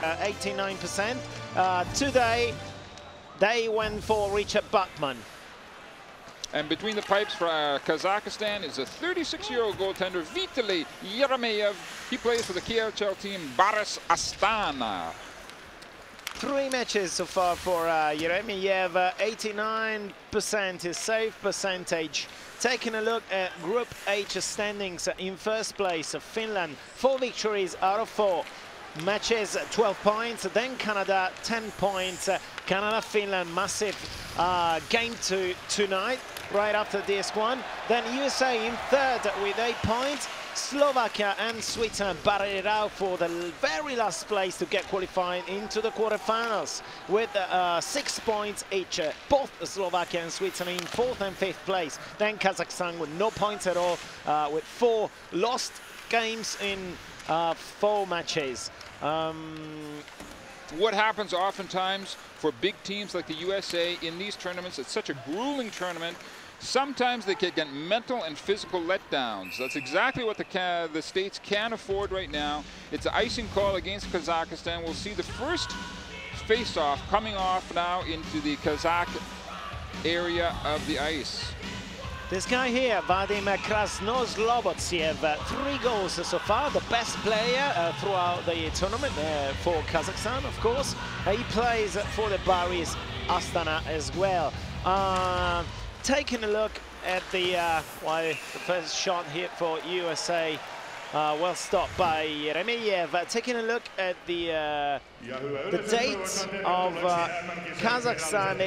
89%. Today, they went for Richard Bachman. And between the pipes for Kazakhstan is a 36-year-old goaltender, Vitaly Yeremeyev. He plays for the KHL team Baris Astana. 3 matches so far for Yeremeyev. 89% his save percentage. Taking a look at Group H standings, in first place, Finland, 4 victories out of 4 matches, 12 points. Then Canada, 10 points. Canada, Finland, massive game tonight, right after this one. Then USA in third with 8 points. Slovakia and Switzerland battled it out for the very last place to get qualified into the quarterfinals with 6 points each. Both Slovakia and Switzerland in 4th and 5th place. Then Kazakhstan with no points at all, with 4 lost games in 4 matches. What happens oftentimes for big teams like the USA in these tournaments, it's such a grueling tournament, sometimes they can get mental and physical letdowns. That's exactly what the States can afford right now. It's an icing call against Kazakhstan. We'll see the first face-off coming off now into the Kazakh area of the ice. This guy here, Vadim Krasnozlobotsev, 3 goals so far, the best player throughout the tournament for Kazakhstan, of course. He plays for the Baris Astana as well. Taking a look at the first shot here for USA, well stopped by Yeremeyev. Taking a look at the dates of Kazakhstan,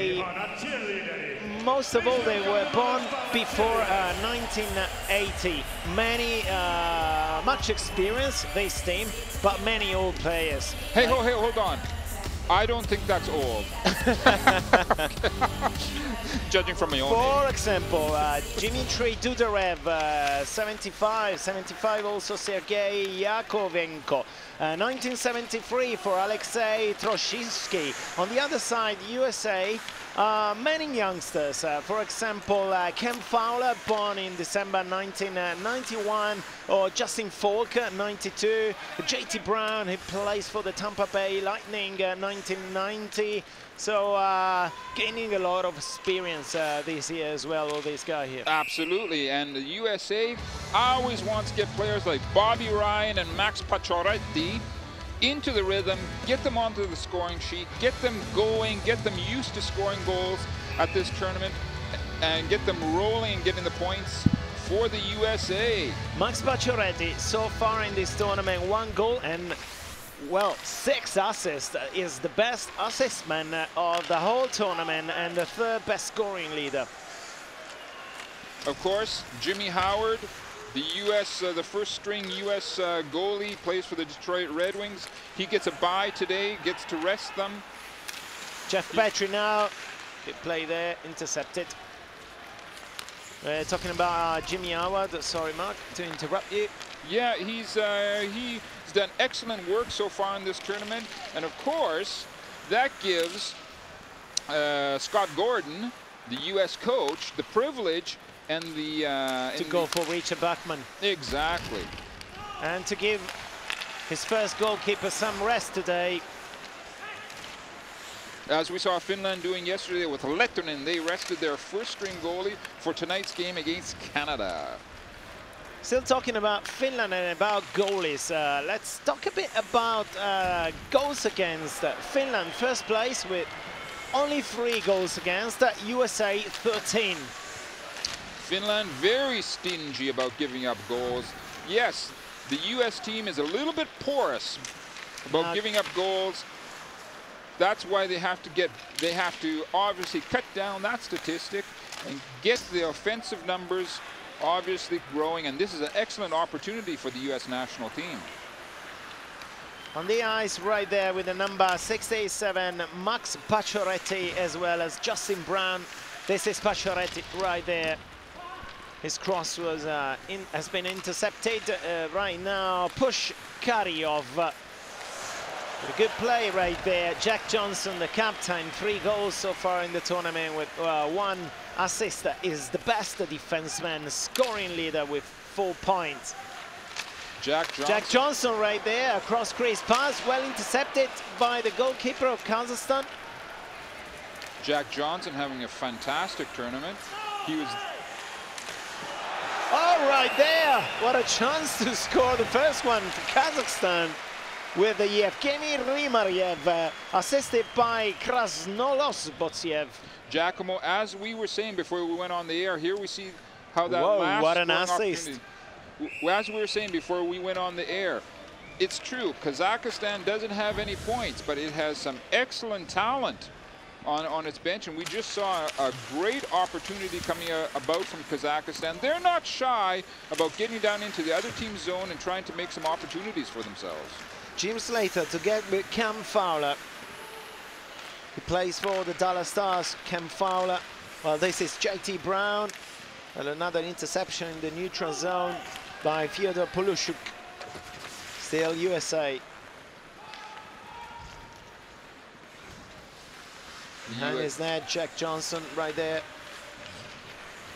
most of all they were born before 1980. Much experience, this team, but many old players. Hey, hold on. I don't think that's old. Judging from my own For age. example, Dmitry Dudarev, 75 also Sergei Yakovenko. 1973 for Alexei Troshinsky. On the other side, USA, many youngsters. For example, Ken Fowler, born in December 1991, or Justin Falk, 92. JT Brown, he plays for the Tampa Bay Lightning, 1990. So gaining a lot of experience this year as well, all this guy here. Absolutely, and the USA always wants to get players like Bobby Ryan and Max Pacioretty into the rhythm, get them onto the scoring sheet, get them going, get them used to scoring goals at this tournament, and get them rolling and getting the points for the USA. Max Pacioretty, so far in this tournament, 1 goal and, well, 6 assists. Is the best assist man of the whole tournament and the 3rd best scoring leader. Of course, Jimmy Howard, the U.S., the first string U.S. goalie, plays for the Detroit Red Wings. He gets a bye today, gets to rest them. Jeff Petrie now, good play there, intercepted. We're talking about Jimmy Howard. Sorry, Mark, to interrupt you. Yeah, he's done excellent work so far in this tournament, and of course, that gives Scott Gordon, the U.S. coach, the privilege and the to go for Richard Bachman. Exactly. And to give his first goalkeeper some rest today. As we saw Finland doing yesterday with Lettonen, they rested their first string goalie for tonight's game against Canada. Still talking about Finland and about goalies. Let's talk a bit about goals against. Finland first place with only 3 goals against. USA 13. Finland very stingy about giving up goals. Yes, the US team is a little bit porous about giving up goals. That's why they have to obviously cut down that statistic and get the offensive numbers obviously growing, and this is an excellent opportunity for the US national team. On the ice right there with the number 67, Max Pacioretty, as well as Justin Brown. This is Pacioretty right there. His cross was has been intercepted right now. Push Karyov. A good play right there. Jack Johnson, the captain, 3 goals so far in the tournament with 1 assist. Is the best defenseman, scoring leader with 4 points. Jack Johnson right there, across crease pass, well intercepted by the goalkeeper of Kazakhstan. Jack Johnson having a fantastic tournament. He was... Oh, right there! What a chance to score the first one for Kazakhstan with the Yevgeny Rimaryev, assisted by Krasnolos Botsiev. Giacomo, as we were saying before we went on the air, here we see how that last what an assist. As we were saying before we went on the air, it's true, Kazakhstan doesn't have any points, but it has some excellent talent on its bench, and we just saw a great opportunity coming about from Kazakhstan. They're not shy about getting down into the other team's zone and trying to make some opportunities for themselves. Jim Slater to get with Cam Fowler. He plays for the Dallas Stars. Cam Fowler. Well, this is JT Brown. And another interception in the neutral zone by Fyodor Polushuk. Still USA. Behind his net, Jack Johnson right there.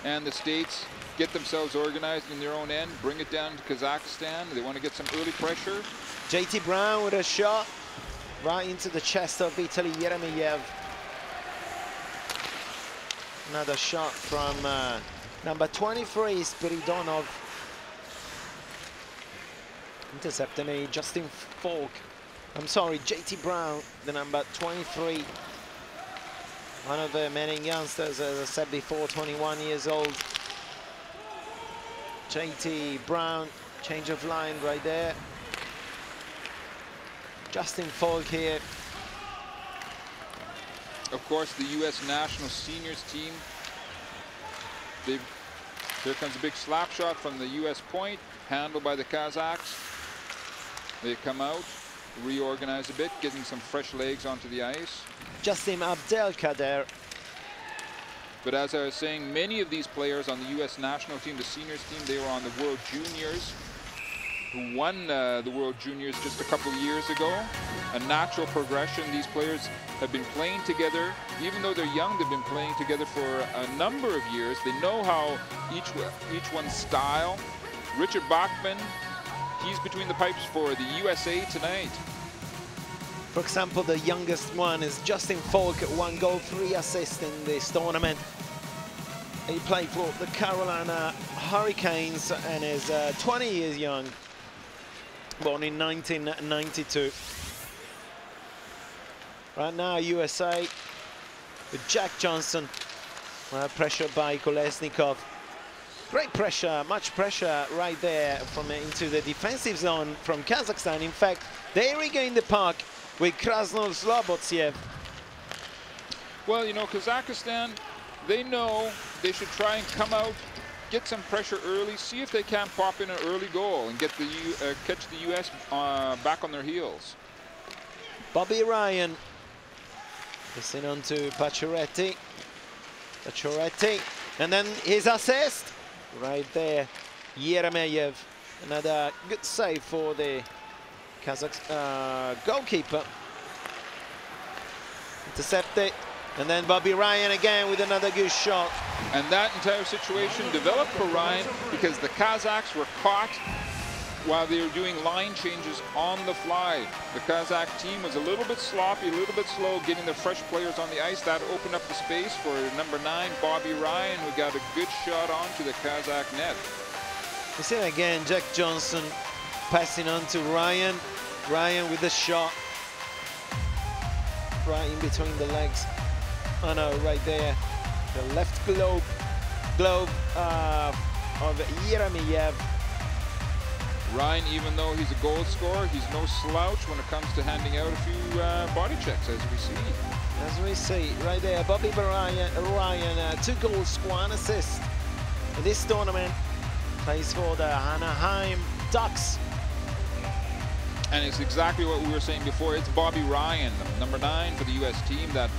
And the States get themselves organized in their own end, bring it down to Kazakhstan. They want to get some early pressure. JT Brown with a shot right into the chest of Vitaly Yeremyev. Another shot from number 23, Spiridonov. Intercepted Justin Falk. I'm sorry, JT Brown, the number 23. One of the many youngsters, as I said before, 21 years old. JT Brown, change of line right there. Justin Falk here. Of course, the U.S. national seniors team. Here comes a big slap shot from the U.S. point, handled by the Kazakhs. They come out, reorganize a bit, getting some fresh legs onto the ice. Justin Abdelkader. But as I was saying, many of these players on the U.S. national team, the seniors team, they were on the World Juniors, who won the World Juniors just a couple of years ago. A natural progression. These players have been playing together. Even though they're young, they've been playing together for a number of years. They know how each one's style. Richard Bachman, he's between the pipes for the USA tonight. For example, the youngest one is Justin Falk, 1 goal, 3 assists in this tournament. He played for the Carolina Hurricanes and is 20 years young, born in 1992. Right now, USA with Jack Johnson, pressure by Kolesnikov. Great pressure, much pressure right there from into the defensive zone from Kazakhstan. In fact, they regain the puck with Krasnoslobotsev. Well, you know, Kazakhstan, they know they should try and come out, get some pressure early, see if they can't pop in an early goal and get the catch the U.S. Back on their heels. Bobby Ryan. Listen on to Pacioretty. And then his assist. Right there, Yeremyev. Another good save for the Kazakh goalkeeper. Intercepted. And then Bobby Ryan again with another good shot. And that entire situation developed for Ryan because the Kazakhs were caught while they were doing line changes on the fly. The Kazakh team was a little bit sloppy, a little bit slow getting the fresh players on the ice. That opened up the space for number 9, Bobby Ryan, who got a good shot onto the Kazakh net. You see again, Jack Johnson passing on to Ryan. Ryan with the shot. Right in between the legs. Oh no, right there. The left glove of Yeremyev. Ryan, even though he's a goal scorer, he's no slouch when it comes to handing out a few body checks, as we see. As we see, right there, Bobby Ryan, 2 goals, 1 assist. In this tournament, plays for the Anaheim Ducks. And it's exactly what we were saying before. It's Bobby Ryan, number 9 for the U.S. team, that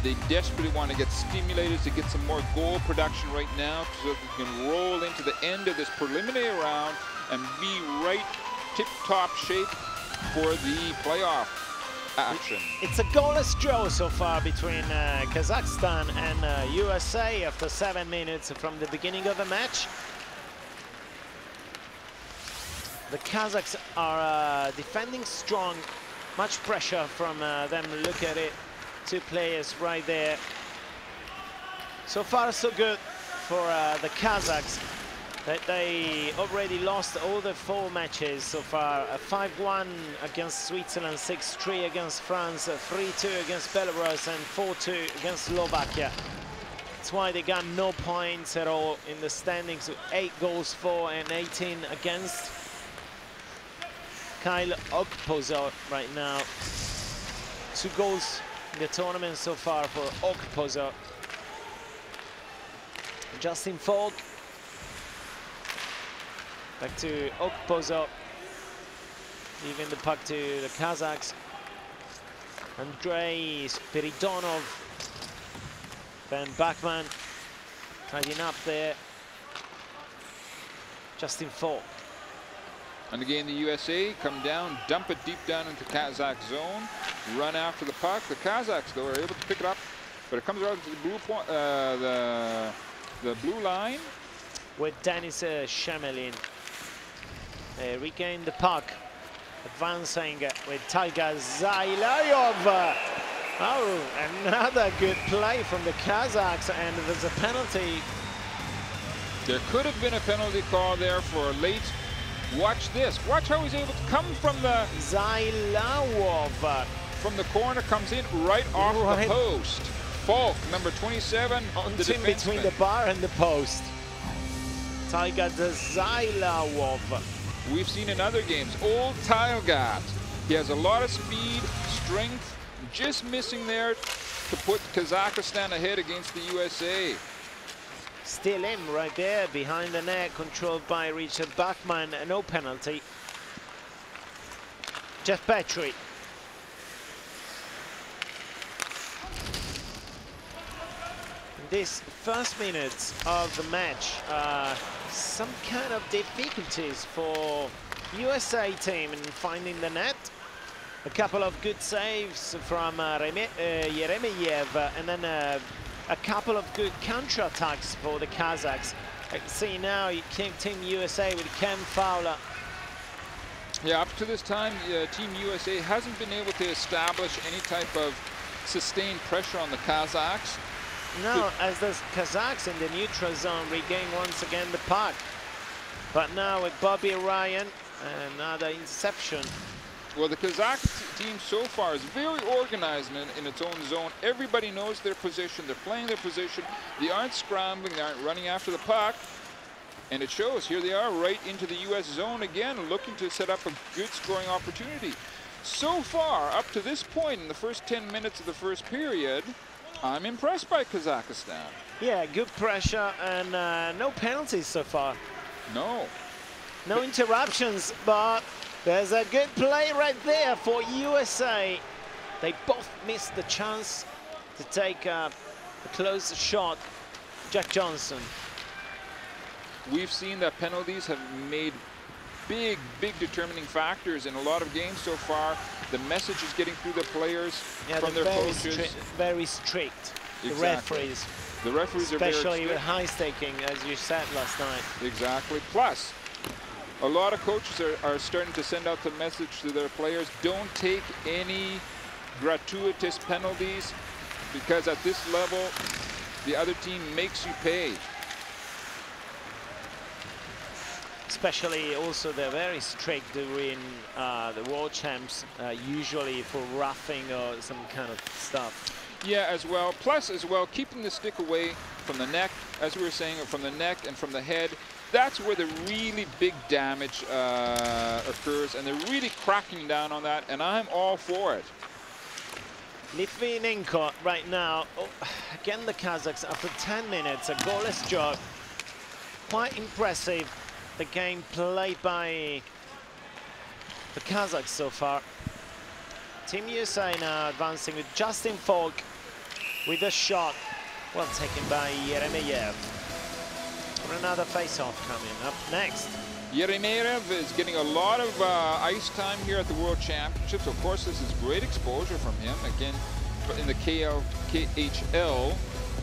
they desperately want to get stimulated to get some more goal production right now so that they can roll into the end of this preliminary round and be right tip-top shape for the playoff action. It's a goalless draw so far between Kazakhstan and USA after 7 minutes from the beginning of the match. The Kazakhs are defending strong, much pressure from them. Look at it, 2 players right there. So far so good for the Kazakhs. They already lost all the 4 matches so far. 5-1 against Switzerland, 6-3 against France, 3-2 against Belarus, and 4-2 against Slovakia. That's why they got no points at all in the standings, with 8 goals for and 18 against. Kyle Okposo right now. 2 goals in the tournament so far for Okposo. Justin Falk. Back to Okposo. Leaving the puck to the Kazakhs. Andrei Spiridonov. Ben Bachmann tidying up there. Justin Falk. And again, the USA come down, dump it deep down into Kazakh zone, run after the puck. The Kazakhs, though, are able to pick it up, but it comes out to the blue point, the blue line. With Denis Shemelin. They regain the puck, advancing with Taiga Zailayov. Oh, another good play from the Kazakhs, and there's a penalty. There could have been a penalty call there for a late. Watch this. Watch how he's able to come from the Zailayov. From the corner, comes in right off the post. Falk, number 27, the in between the bar and the post. Taiga Zailayov. We've seen in other games, old Taigat. He has a lot of speed, strength, just missing there to put Kazakhstan ahead against the USA. Still in right there, behind the net, controlled by Richard Bachmann. No penalty. Jeff Petrie. This first minutes of the match, some kind of difficulties for USA team in finding the net. A couple of good saves from Yeremyev, and then a couple of good counter-attacks for the Kazakhs. I can see now Team USA with Ken Fowler. Yeah, up to this time, Team USA hasn't been able to establish any type of sustained pressure on the Kazakhs. No, as the Kazakhs in the neutral zone regain once again the puck. But now with Bobby Ryan, another interception. Well, the Kazakh team so far is very organized in its own zone. Everybody knows their position. They're playing their position. They aren't scrambling. They aren't running after the puck. And it shows. Here they are right into the U.S. zone again, looking to set up a good scoring opportunity. So far, up to this point in the first 10 minutes of the first period, I'm impressed by Kazakhstan. Yeah, good pressure and no penalties so far. No. No interruptions, but there's a good play right there for USA. They both missed the chance to take a close shot. Jack Johnson. We've seen that penalties have made big determining factors in a lot of games so far. The message is getting through the players from their coaches. Very strict. Exactly. The referees. The referees are very strict. Especially with high staking, as you said last night. Exactly. Plus, a lot of coaches are starting to send out the message to their players: don't take any gratuitous penalties, because at this level, the other team makes you pay. Especially also they're very strict during the World Champs, usually for roughing or some kind of stuff. Yeah, as well. Plus, as well, keeping the stick away from the neck, as we were saying, from the neck and from the head. That's where the really big damage occurs, and they're really cracking down on that, and I'm all for it. Litvinenko right now, again the Kazakhs after 10 minutes, a goalless job. Quite impressive, the game played by the Kazakhs so far. Team USA now advancing with Justin Falk with a shot, well taken by Yeremyev. Another face-off coming up next. Yeremyev is getting a lot of ice time here at the World Championships. Of course, this is great exposure from him. Again, in the KHL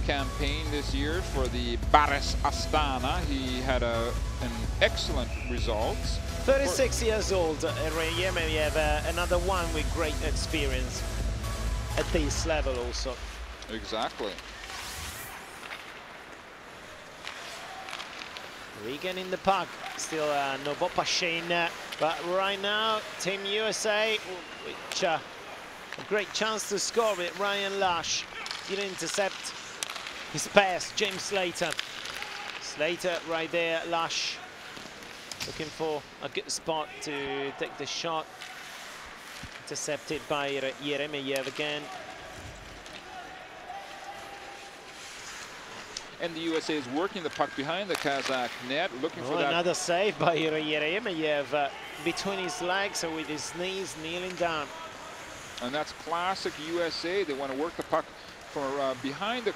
campaign this year for the Baris Astana, he had an excellent results. 36 years old, Yeremeyev, another one with great experience at this level also. Exactly. Regaining the puck, still no Bopashin, but right now Team USA, which a great chance to score with Ryan Lash. Didn't intercept his pass, James Slater. Slater right there, Lash looking for a good spot to take the shot. Intercepted by Yeremeyev again. And the USA is working the puck behind the Kazakh net, looking for that. Another save by Yeremeyev between his legs or with his knees, kneeling down. And that's classic USA. They want to work the puck from behind the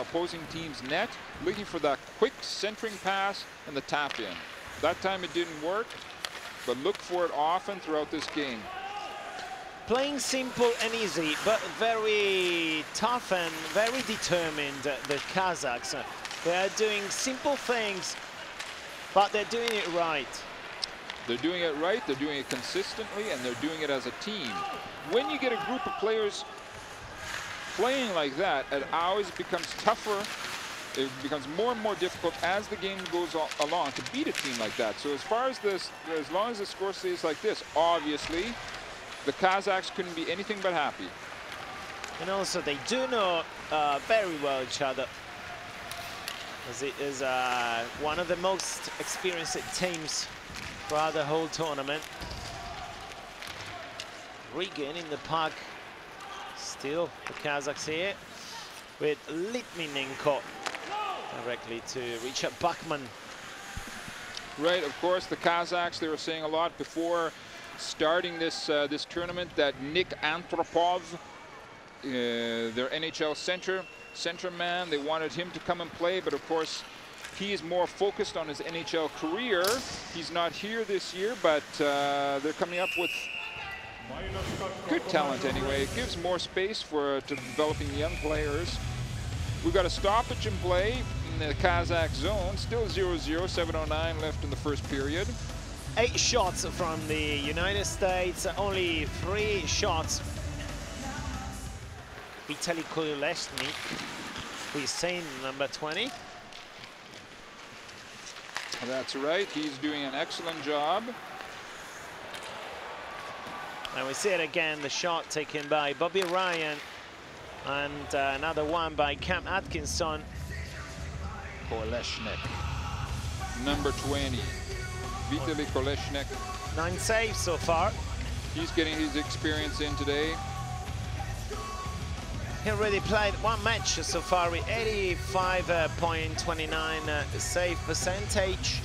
opposing team's net, looking for that quick centering pass and the tap in. That time it didn't work, but look for it often throughout this game. Playing simple and easy, but very tough and very determined, the Kazakhs. They are doing simple things, but they're doing it right. They're doing it right, they're doing it consistently, and they're doing it as a team. When you get a group of players playing like that, it always becomes tougher. It becomes more and more difficult as the game goes along to beat a team like that. So as far as this, as long as the score stays like this, obviously, the Kazakhs couldn't be anything but happy. And also they do know very well each other, as it is one of the most experienced teams throughout the whole tournament. Regaining the puck, still the Kazakhs here with Litvinenko directly to Richard Bachman. Right, of course, the Kazakhs, they were saying a lot before starting this this tournament that Nick Antropov, their NHL center man, they wanted him to come and play, but of course he is more focused on his NHL career. He's not here this year, but they're coming up with good talent anyway. It gives more space for to developing young players. We've got a stoppage in play in the Kazakh zone. Still 0-0, 7:09 left in the first period. 8 shots from the United States, only 3 shots. Vitaly Kolesnik, we've seen number 20. That's right, he's doing an excellent job. And we see it again, the shot taken by Bobby Ryan, and another one by Cam Atkinson. Kolesnik, number 20. Vitaly Kolesnik. 9 saves so far. He's getting his experience in today. He already played 1 match so far with 85.29 save percentage.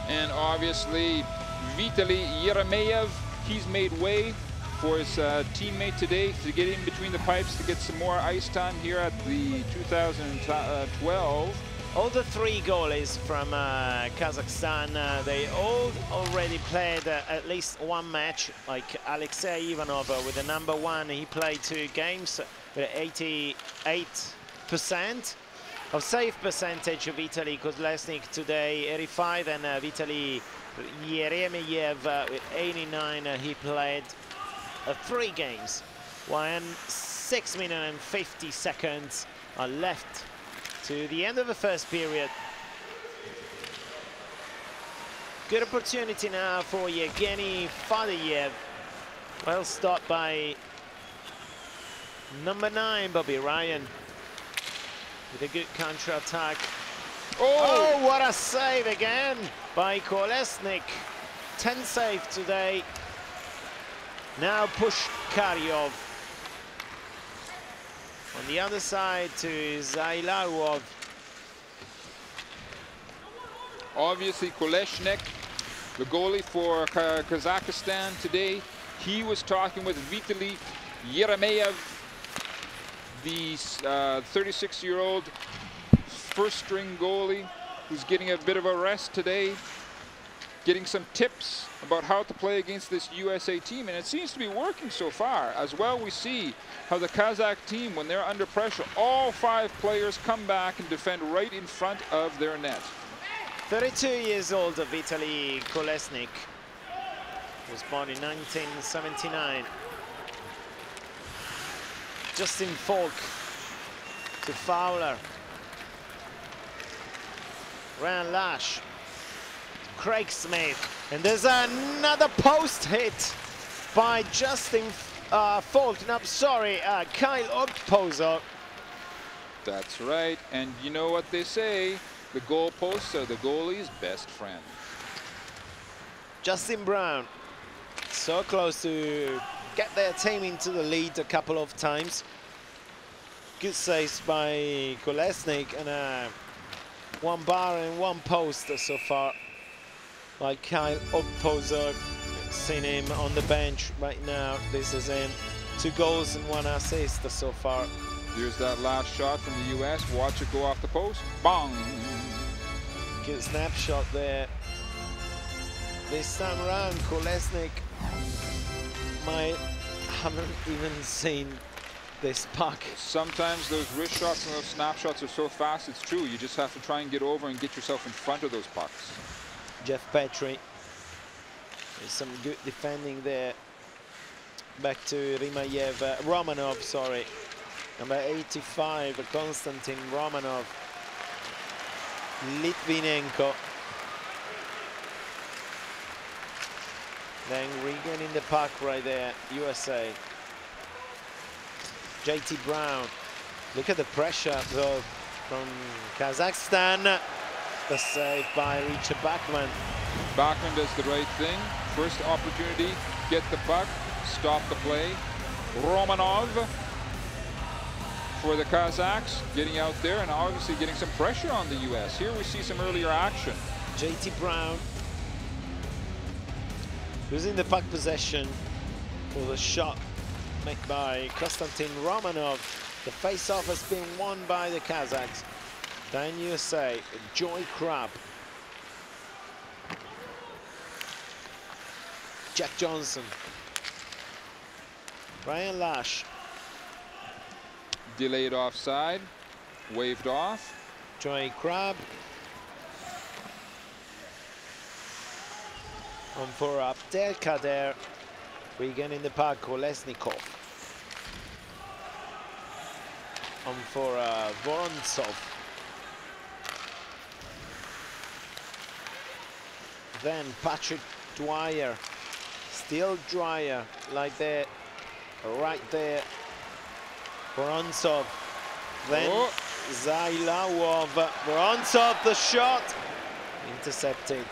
And obviously Vitaly Yeremeyev, he's made way for his teammate today to get in between the pipes to get some more ice time here at the 2012. All the 3 goalies from Kazakhstan, they all already played at least 1 match, like Alexei Ivanov with the number 1. He played 2 games with 88% of save percentage of Vitaly Kolesnik today, 85, and Vitaly Yeremeyev with 89. He played 3 games. 6 minutes and 50 seconds are left to the end of the first period. Good opportunity now for Yevgeny Fadeyev. Well stopped by number 9, Bobby Ryan, with a good counter-attack. Oh, what a save again by Kolesnik. 10 save today. Now push Karyov. On the other side to Zailarov. Obviously Kolesnik, the goalie for Kazakhstan today, he was talking with Vitaly Yeremeyev, the 36-year-old first-string goalie who's getting a bit of a rest today. getting some tips about how to play against this USA team, and it seems to be working so far. As well, we see how the Kazakh team, when they're under pressure, all 5 players come back and defend right in front of their net. 32 years old, Vitaly Kolesnik. Was born in 1979. Justin Falk to Fowler. Ryan Lash. Craig Smith. And there's another post hit by Justin Falk. No, I'm sorry, Kyle Ogpozo. That's right. And you know what they say? The goalposts are the goalie's best friend. Justin Brown. So close to get their team into the lead a couple of times. Good saves by Kolesnik, and 1 bar and 1 post so far by Kyle Ogpozo. Seen him on the bench right now. This is him. 2 goals and 1 assist so far. Here's that last shot from the US. Watch it go off the post. Bang! Good snapshot there. This time around, Kolesnik haven't even seen this puck. Sometimes those wrist shots and those snapshots are so fast, it's true. You just have to try and get over and get yourself in front of those pucks. Jeff Petrie. There's some good defending there. Back to Romanov, sorry. Number 85, Konstantin Romanov. Litvinenko. Then regaining the puck right there, USA. JT Brown. Look at the pressure though from Kazakhstan. The save by Richard Bachman. Bachman does the right thing. First opportunity, get the puck, stop the play. Romanov for the Kazakhs, getting out there and obviously getting some pressure on the US. Here we see some earlier action. JT Brown losing the puck possession for the shot made by Konstantin Romanov. The face-off has been won by the Kazakhs. Then USA, Joy Crabb. Jack Johnson. Ryan Lash. Delayed offside, waved off. Joy Crabb. On for Abdelkader. Regaining the puck, Kolesnikov. On for Vorontsov. Then Patrick Dwyer. Still Dwyer, like that. Right there. Vorontsov. Then Zailawov. Vorontsov, the shot. Intercepted.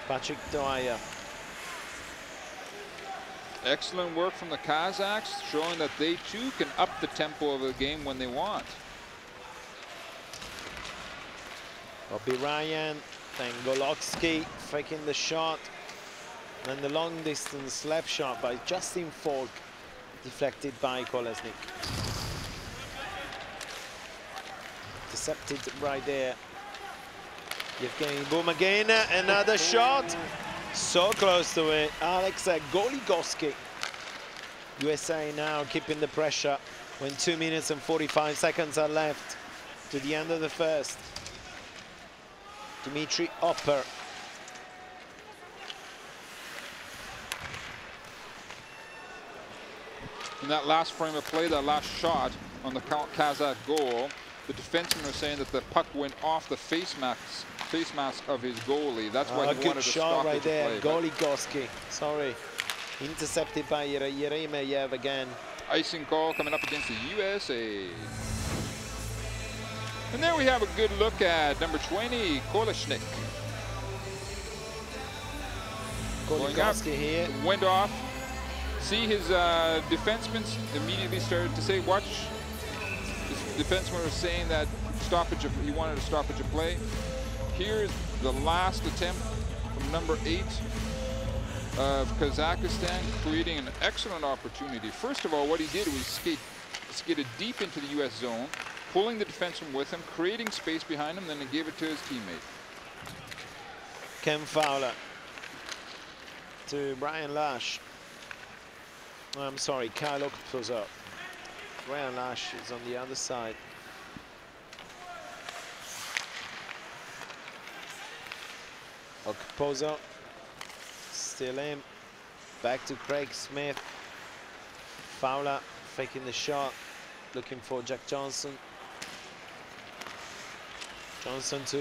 Patrick Dwyer. Excellent work from the Kazakhs, showing that they too can up the tempo of the game when they want. Bobby Ryan, then Golotsky faking the shot. And the long distance slap shot by Justin Falk, deflected by Kolesnik. Intercepted right there. Yevgeny Boom again, another shot. So close to it. Alex Goligoski. USA now keeping the pressure when 2 minutes and 45 seconds are left to the end of the first. Dmitry Opper. In that last frame of play, that last shot on the Kazakh goal, the defensemen are saying that the puck went off the face mask of his goalie. That's why he wanted to stop right it there. play. Goligoski, sorry. Intercepted by Yeremeyev again. Icing call coming up against the USA. And there we have a good look at number 20, Kolesnik. Goligoski here. Went off. See his defensemen immediately started to say, watch. His defenseman was saying that he wanted a stoppage of play. Here's the last attempt from number 8 of Kazakhstan, creating an excellent opportunity. First of all, what he did was skated deep into the US zone, pulling the defenseman with him, creating space behind him, then he gave it to his teammate. Ken Fowler to Brian Lash. I'm sorry, Kyle Okpozo. Brian Lash is on the other side. Okpozo still in. Back to Craig Smith. Fowler faking the shot, looking for Jack Johnson. Johnson to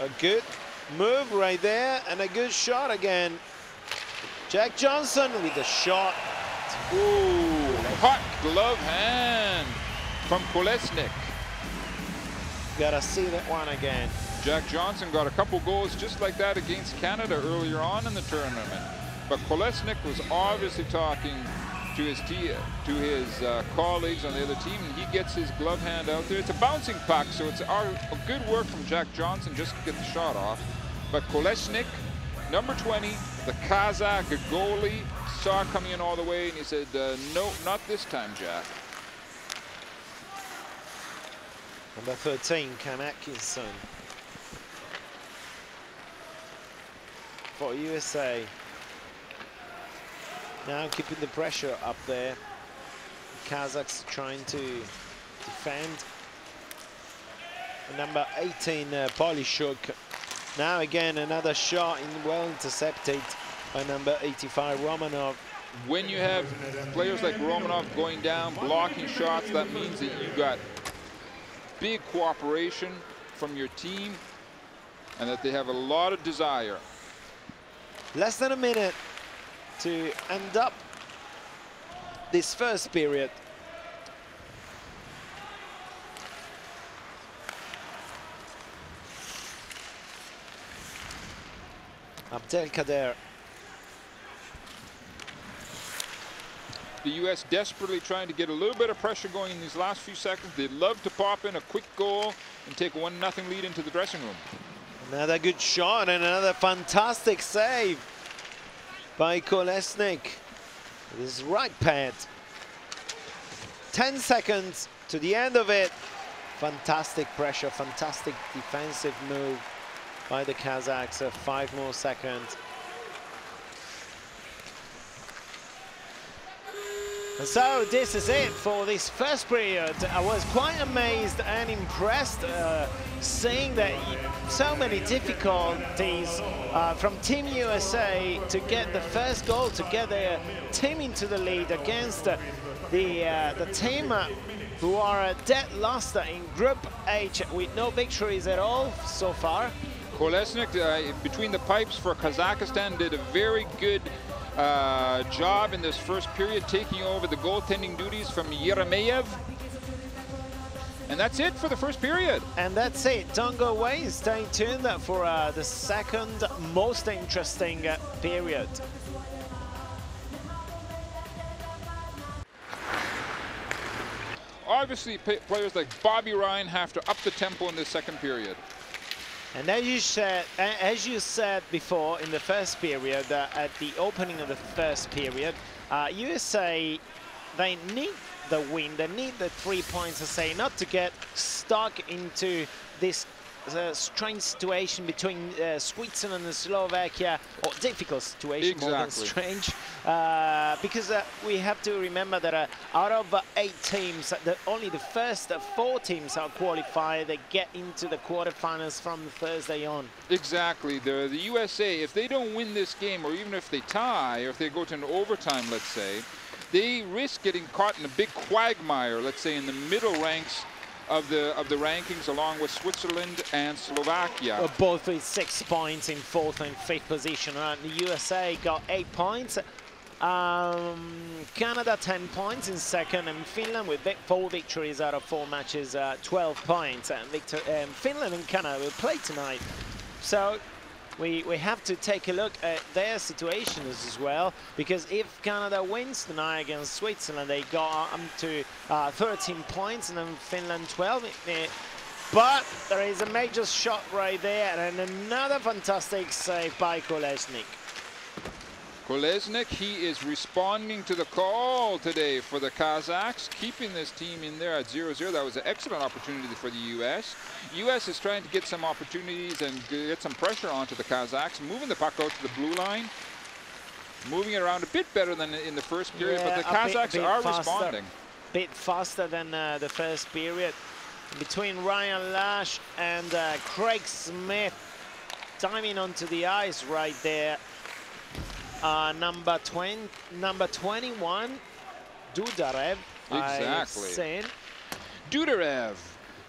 a good move right there and a good shot again. Jack Johnson with the shot. Ooh, hot glove hand from Kolesnik. Gotta see that one again. Jack Johnson got a couple goals just like that against Canada earlier on in the tournament. But Kolesnik was obviously talking to his colleagues on the other team, and he gets his glove hand out there. It's a bouncing puck, so it's a good work from Jack Johnson just to get the shot off. But Kolesnik, number 20, the Kazakh goalie, saw it coming in all the way, and he said, no, not this time, Jack. Number 13, Cam Atkinson for USA. Now keeping the pressure up there. Kazakhs trying to defend. Number 18, Polishuk. Now again another shot well intercepted by number 85, Romanov. When you have players like Romanov going down, blocking shots, that means that you got big cooperation from your team and that they have a lot of desire. Less than a minute to end up this first period. Abdelkader. The U.S. desperately trying to get a little bit of pressure going in these last few seconds. They'd love to pop in a quick goal and take a 1-0 lead into the dressing room. Another good shot and another fantastic save by Kolesnik. This right pad. 10 seconds to the end of it. Fantastic pressure, fantastic defensive move by the Kazakhs. 5 more seconds. And so this is it for this first period. I was quite amazed and impressed seeing that so many difficulties from Team USA to get the first goal, to get their team into the lead against the team who are dead last in Group H with no victories at all so far. Kolesnik, between the pipes for Kazakhstan, did a very good job in this first period, taking over the goaltending duties from Yeremeyev. And that's it for the first period. And that's it. Don't go away. Stay tuned for the second most interesting period. Obviously, players like Bobby Ryan have to up the tempo in the second period. And as you said before in the first period, at the opening of the first period, USA, they need the win, they need the 3 points, to say, not to get stuck into this strange situation between Switzerland and Slovakia, or difficult situation more than strange, because we have to remember that out of 8 teams, only the first 4 teams are qualified. They get into the quarterfinals from Thursday on. Exactly. The USA, if they don't win this game, or even if they tie, or if they go to an overtime, let's say, they risk getting caught in a big quagmire, let's say in the middle ranks of the rankings, along with Switzerland and Slovakia. Both with 6 points in 4th and 5th position. The USA got 8 points. Canada 10 points in 2nd, and Finland with 4 victories out of 4 matches, 12 points. And Finland and Canada will play tonight. So we have to take a look at their situations as well, because if Canada wins tonight against Switzerland, they go up to 13 points, and then Finland 12. But there is a major shot right there, and another fantastic save by Kolesnik. Kolesnik, he is responding to the call today for the Kazakhs, keeping this team in there at 0-0. That was an excellent opportunity for the U.S. U.S. is trying to get some opportunities and get some pressure onto the Kazakhs, moving the puck out to the blue line, moving it around a bit better than in the first period, but the Kazakhs are responding. Bit faster than the first period. Between Ryan Lash and Craig Smith diving onto the ice right there. Number 21, Dudarev. Exactly. Dudarev.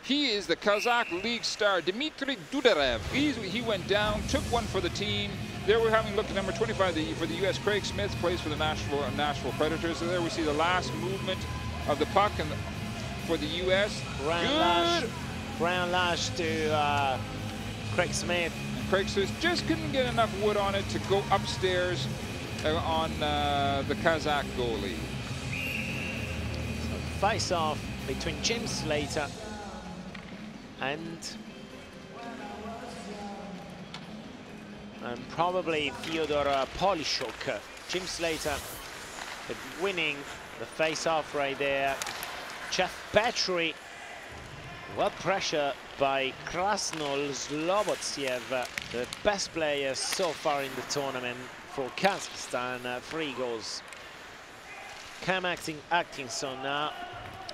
He is the Kazakh League star, Dmitry Dudarev. He went down, took one for the team. There we're having a look at number 25 for the U.S. Craig Smith plays for the Nashville Predators. So there we see the last movement of the puck and for the U.S. Ryan Lash to Craig Smith. Craig Smith just couldn't get enough wood on it to go upstairs on the Kazakh goalie. So face off between Jim Slater and probably Fyodor Polishuk. Jim Slater winning the face off right there. Jeff Petrie, well pressure by Krasnol Slobodsev, the best player so far in the tournament for Kazakhstan. 3 goals. Cam Atkinson now.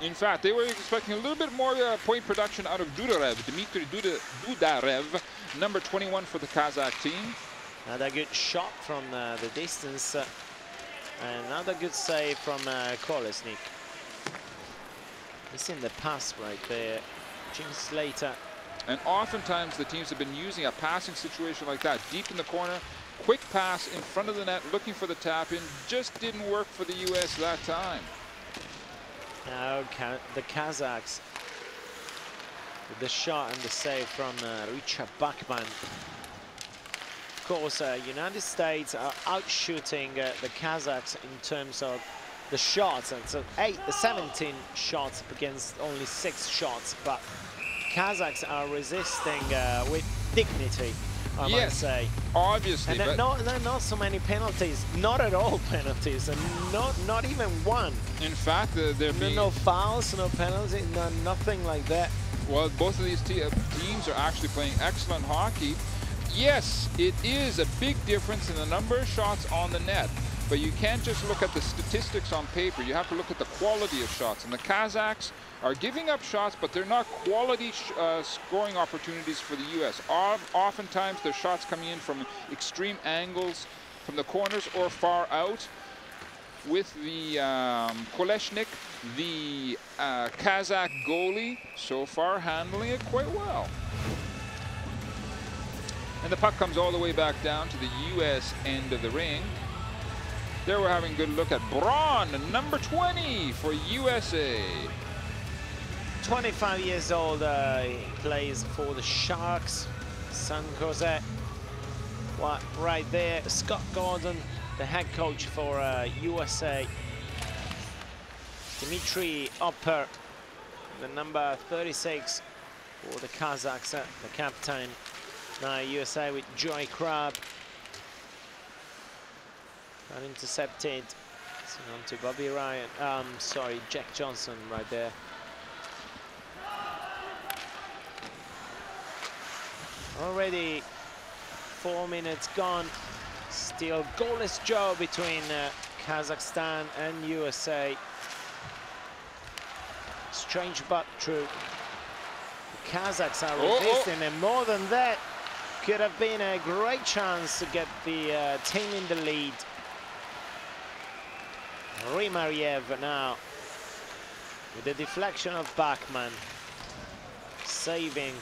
In fact, they were expecting a little bit more point production out of Dudarev, Dmitry Dudarev, number 21 for the Kazakh team. Another good shot from the distance. Another good save from Kolesnik. Missing the pass right there. Jim Slater. And oftentimes the teams have been using a passing situation like that, deep in the corner, quick pass in front of the net, looking for the tap in. Just didn't work for the U.S. that time. Now the Kazakhs with the shot and the save from Richard Bachman. Of course, United States are outshooting the Kazakhs in terms of the shots. And so 17 shots against only 6 shots, but Kazakhs are resisting with dignity, I might say. Obviously. And not so many penalties, not at all penalties, and not even one. In fact, there being no fouls, no penalties, nothing like that. Well, both of these teams are actually playing excellent hockey. Yes, it is a big difference in the number of shots on the net, but you can't just look at the statistics on paper. You have to look at the quality of shots. And the Kazakhs are giving up shots, but they're not quality scoring opportunities for the U.S. Oftentimes, their shots coming in from extreme angles, from the corners or far out. With the Kolesnik, the Kazakh goalie, so far handling it quite well. And the puck comes all the way back down to the U.S. end of the ring. There we're having a good look at Braun, number 20 for USA. 25 years old, he plays for the Sharks, San Jose. Right there, Scott Gordon, the head coach for USA. Dmitry Opper, the number 36 for the Kazakhs, the captain. Now USA with Joy Crab. Got intercepted. On to Bobby Ryan. Sorry, Jack Johnson right there. Already 4 minutes gone. Still goalless draw between Kazakhstan and USA. Strange but true. The Kazakhs are resisting, and more than that, could have been a great chance to get the team in the lead. Rimariev now with the deflection of Bachman, saving,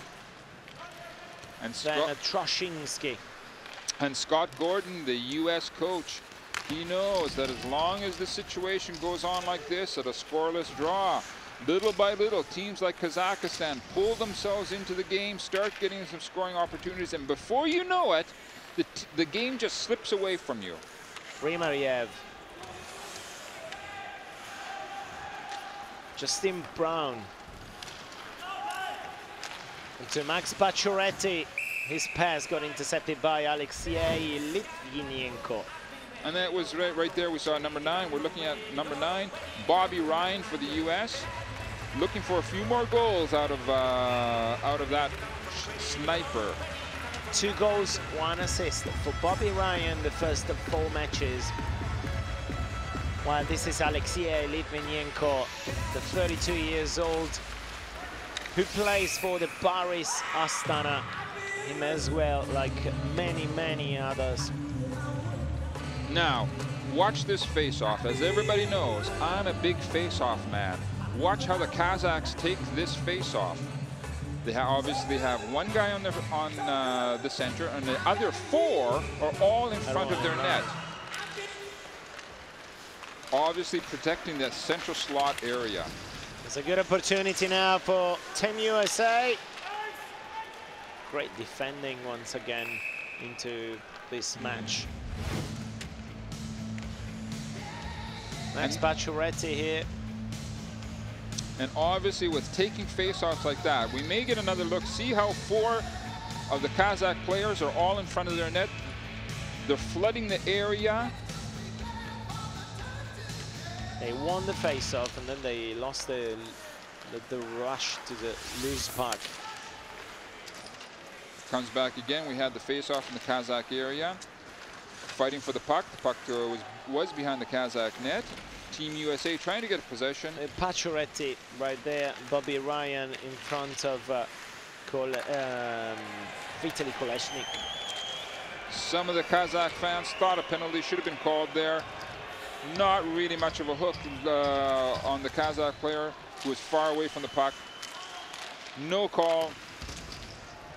and then Troshinsky. And Scott Gordon, the U.S. coach, he knows that as long as the situation goes on like this, at a scoreless draw, little by little, teams like Kazakhstan pull themselves into the game, start getting some scoring opportunities, and before you know it, the game just slips away from you. Rimariev. Justin Brown. And to Max Pacioretty. His pass got intercepted by Alexei Litvinenko. And that was right there. We saw number 9. We're looking at number 9, Bobby Ryan for the U.S. Looking for a few more goals out of that sniper. 2 goals, 1 assist for Bobby Ryan, the first of 4 matches. While this is Alexei Litvinenko, the 32 years old, who plays for the Paris Astana. Him as well, like many others. Now, watch this face-off. As everybody knows, I'm a big face-off man. Watch how the Kazakhs take this face-off. They obviously have 1 guy on the center, and the other 4 are all in front of their net. Obviously protecting that central slot area. It's a good opportunity now for Team USA. Great defending once again into this match. Max Pacioretty here. And obviously with taking face-offs like that, we may get another look. See how 4 of the Kazakh players are all in front of their net. They're flooding the area. They won the face-off and then they lost the rush to the loose puck. Comes back again. We had the face-off in the Kazakh area. Fighting for the puck. The puck was behind the Kazakh net. Team USA trying to get a possession. Pacioretty right there. Bobby Ryan in front of Vitaly Kolesnik. Some of the Kazakh fans thought a penalty should have been called there. Not really much of a hook on the Kazakh player who was far away from the puck. No call.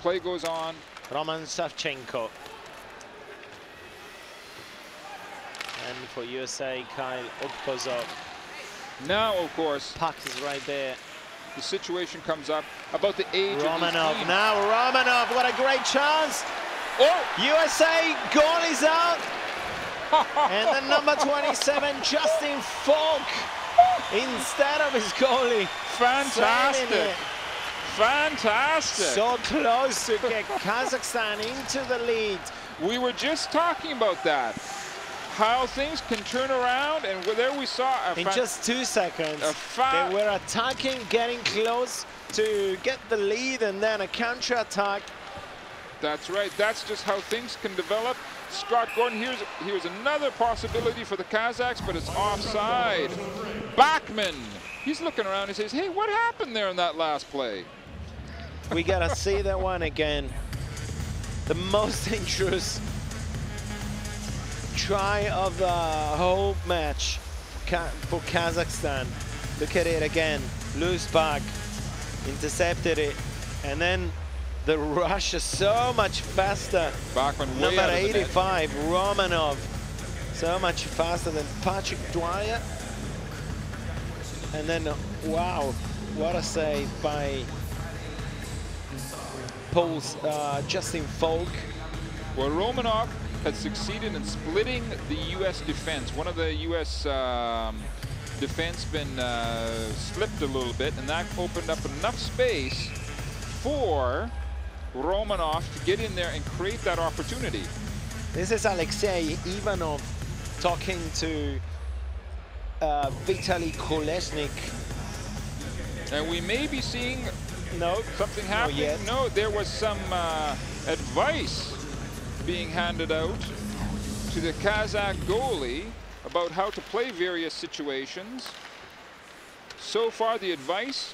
Play goes on. Roman Savchenko. And for USA, Kyle Okpozov. Now, of course, puck is right there. The situation comes up about the age Romanov. of these Now Romanov, what a great chance. Oh! USA, goal is out. And then number 27, Justin Falk, instead of his goalie. Fantastic. Fantastic. So close to get Kazakhstan into the lead. We were just talking about that. How things can turn around, and there we saw in just 2 seconds. They were attacking, getting close to get the lead, and then a counter-attack. That's right. That's just how things can develop. Scott Gordon, here's another possibility for the Kazakhs, but it's offside. Bachman, he's looking around and says, hey, what happened there in that last play? We gotta see that one again. The most dangerous try of the whole match for Kazakhstan. Look at it again. Loose puck, intercepted it, and then the rush is so much faster. Bachman, number 85, Romanov, so much faster than Patrick Dwyer. And then, wow, what a save by Poles, Justin Falk. Well, Romanov had succeeded in splitting the U.S. defense. One of the U.S. defensemen slipped a little bit, and that opened up enough space for Romanov to get in there and create that opportunity. This is Alexei Ivanov talking to Vitaly Kolesnik. And we may be seeing something happening. No, there was some advice being handed out to the Kazakh goalie about how to play various situations. So far, the advice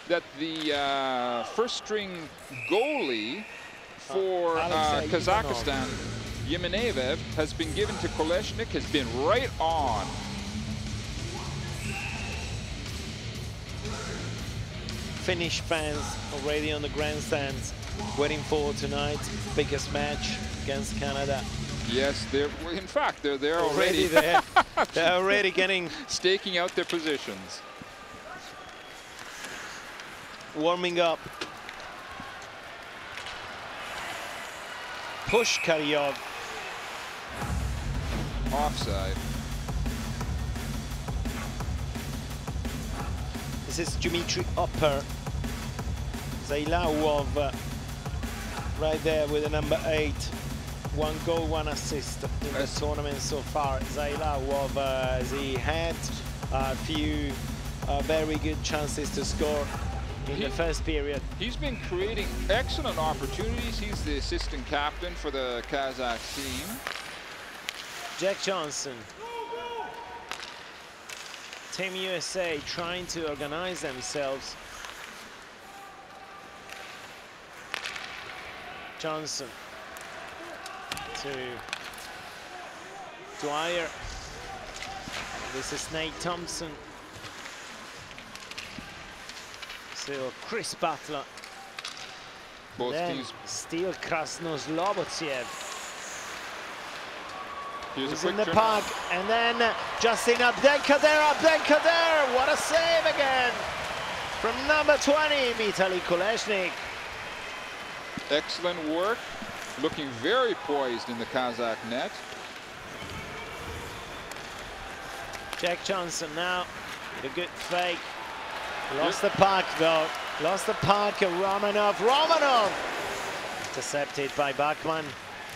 that the first-string goalie for Kazakhstan, Yemeneyev, has been given to Kolesnik has been right on. Finnish fans already on the grandstands waiting for tonight's biggest match against Canada. Yes, they're in fact they're there already. There. They're already staking out their positions. Warming up. Push Karyov. Offside. This is Dmitry Opper. Zailawov right there with the number 8. 1 goal, 1 assist in the tournament so far. Zailawov, he had a few very good chances to score in the first period. He's been creating excellent opportunities. He's the assistant captain for the Kazakh team. Jack Johnson. Team USA trying to organize themselves. Johnson to Dwyer. This is Nate Thompson. Still Chris Butler. Both then teams. Still Krasnoslobotsev. He's in the park, and then Justin Abdelkader, what a save again from number 20, Vitaly Kolesnik. Excellent work, looking very poised in the Kazakh net. Jack Johnson now with a good fake. Lost the puck though, lost the puck, Romanov. Intercepted by Bachman.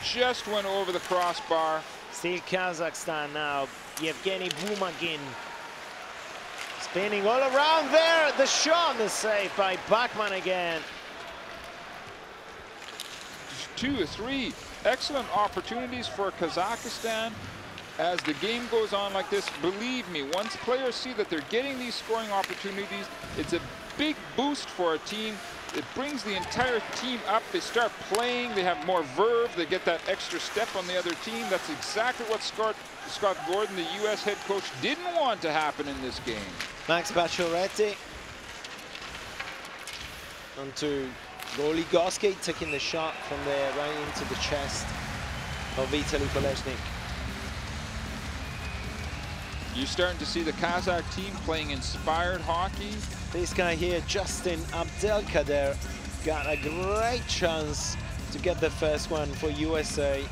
Just went over the crossbar. Still Kazakhstan now, Yevgeny Bumagin. Spinning all around there, the shot, the save by Bachman again. 2 or 3 excellent opportunities for Kazakhstan. As the game goes on like this, believe me, once players see that they're getting these scoring opportunities, it's a big boost for a team. It brings the entire team up. They start playing, they have more verve, they get that extra step on the other team. That's exactly what Scott Gordon, the U.S. head coach, didn't want to happen in this game. Max Pacioretty onto Goligoski, taking the shot from there right into the chest of Vitaly Kolesnik. You're starting to see the Kazakh team playing inspired hockey. This guy here, Justin Abdelkader, got a great chance to get the first one for USA.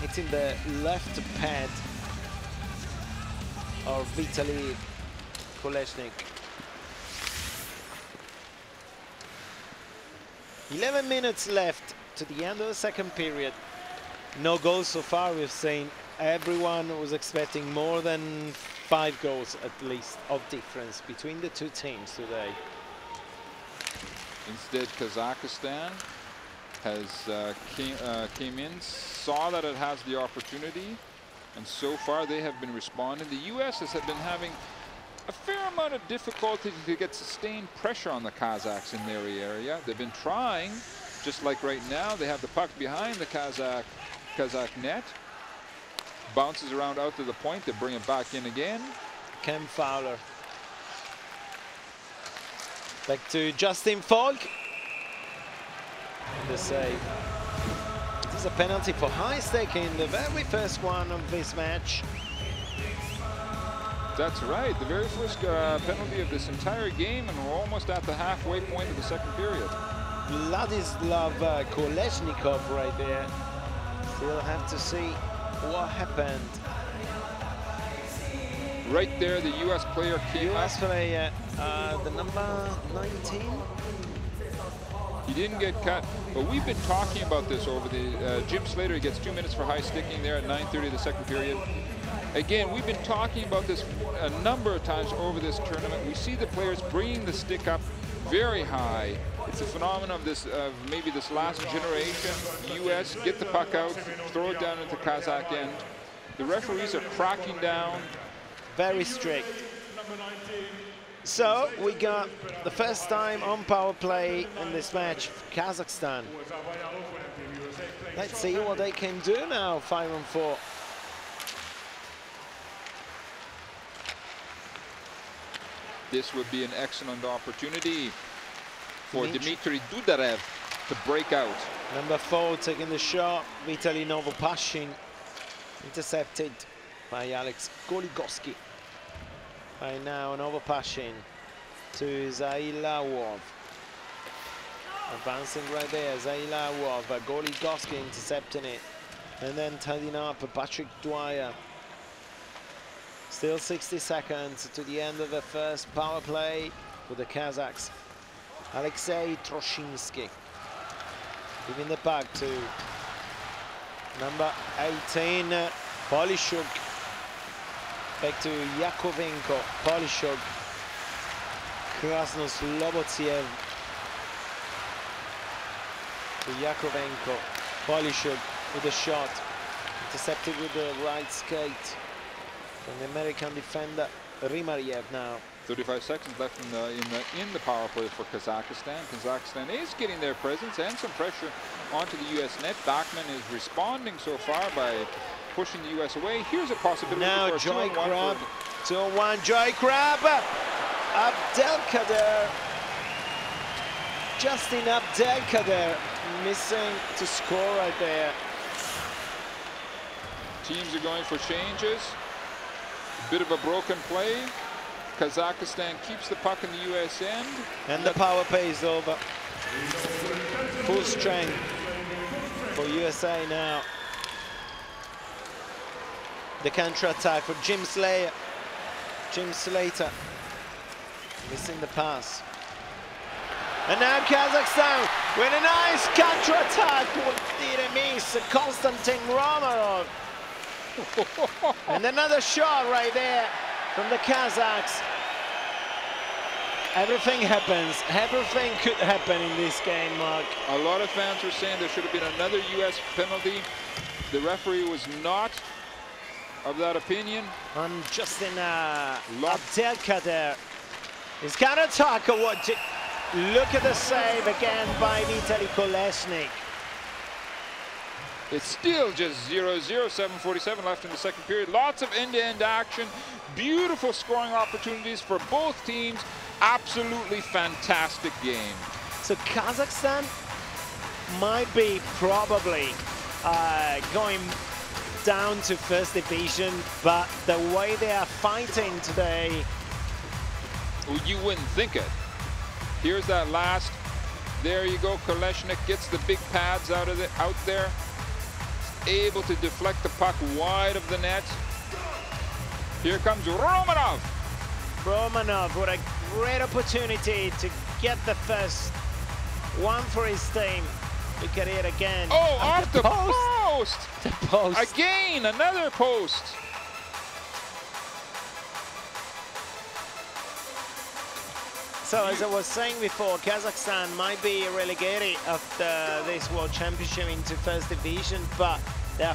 Hitting the left pad of Vitaly Kolesnik. 11 minutes left to the end of the second period. No goals so far, we've seen. Everyone was expecting more than 5 goals at least of difference between the two teams today. Instead, Kazakhstan has came in, saw that it has the opportunity, and so far they have been responding. The U.S. has been having a fair amount of difficulty to get sustained pressure on the Kazakhs in their area. They've been trying, just like right now. They have the puck behind the Kazakh net. Bounces around out to the point, they bring it back in again. Ken Fowler. Back to Justin Falk. The save. It is a penalty for high stake in the very first one of this match. That's right, the very first penalty of this entire game, and we're almost at the halfway point of the second period. Vladislav Kolesnikov right there. Still have to see what happened. Right there, the U.S. player came US up. player, the number 19. He didn't get cut, but we've been talking about this over the Jim Slater. He gets 2 minutes for high sticking there at 9:30 of the second period. Again, we've been talking about this a number of times over this tournament. We see the players bringing the stick up very high. It's a phenomenon of this, maybe this last generation. U.S. get the puck out, throw it down into Kazakh end. The referees are cracking down. Very strict. So we got the first time on power play in this match, Kazakhstan. Let's see what they can do now, 5-on-4. This would be an excellent opportunity for Dmitry Dudarev to break out. Number 4 taking the shot, Vitaly Novopashin, intercepted by Alex Goligoski. Right now, Novopashin to Zailawov. Advancing right there, Zailawov, Goligoski intercepting it. And then tidying up Patrick Dwyer. Still 60 seconds to the end of the first power play for the Kazakhs. Alexei Troshinsky giving the puck to Number 18, Polishuk. Back to Yakovenko, Polishuk, Krasnoslobodiev. To Yakovenko, Polishuk with a shot. Intercepted with the right skate. From the American defender, Rimariev now. 35 seconds left in the power play for Kazakhstan. Kazakhstan is getting their presence and some pressure onto the U.S. net. Bachman is responding so far by pushing the U.S. away. Here's a possibility now for a Joy 2-on-1 Crab, 2-on-1, Joy Crab, Abdelkader, Justin Abdelkader missing to score right there. Teams are going for changes. Bit of a broken play. Kazakhstan keeps the puck in the U.S. end. And the power play is over. Full strength for USA now. The counter-attack for Jim Slater. Jim Slater missing the pass. And now Kazakhstan with a nice counter-attack. What did he miss? Konstantin Romanov. And another shot right there from the Kazakhs. Everything happens. Everything could happen in this game, Mark. A lot of fans were saying there should have been another U.S. penalty. The referee was not of that opinion. On Justin Abdelkader. His counter-attack. Look at the save again by Vitaly Kolesnik. It's still just 0-0, 7:47 left in the second period. Lots of end-to-end action. Beautiful scoring opportunities for both teams. Absolutely fantastic game. So Kazakhstan might be probably going down to first division, but the way they are fighting today... Well, you wouldn't think it. Here's that last. There you go. Kolesnik gets the big pads out there. Able to deflect the puck wide of the net. Here comes Romanov. Romanov, what a great opportunity to get the first one for his team. Look at it again. Oh, off the post. The post. Again, another post. So, as I was saying before, Kazakhstan might be relegated after this World Championship into first division, but they're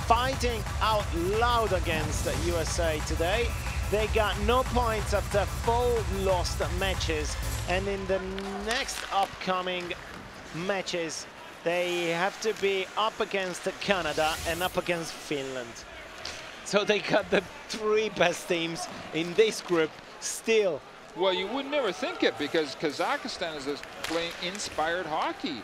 fighting out loud against the USA today. They got no points after 4 lost matches, and in the next upcoming matches, they have to be up against Canada and up against Finland. So they got the 3 best teams in this group still. Well, you would never think it, because Kazakhstan is just playing inspired hockey.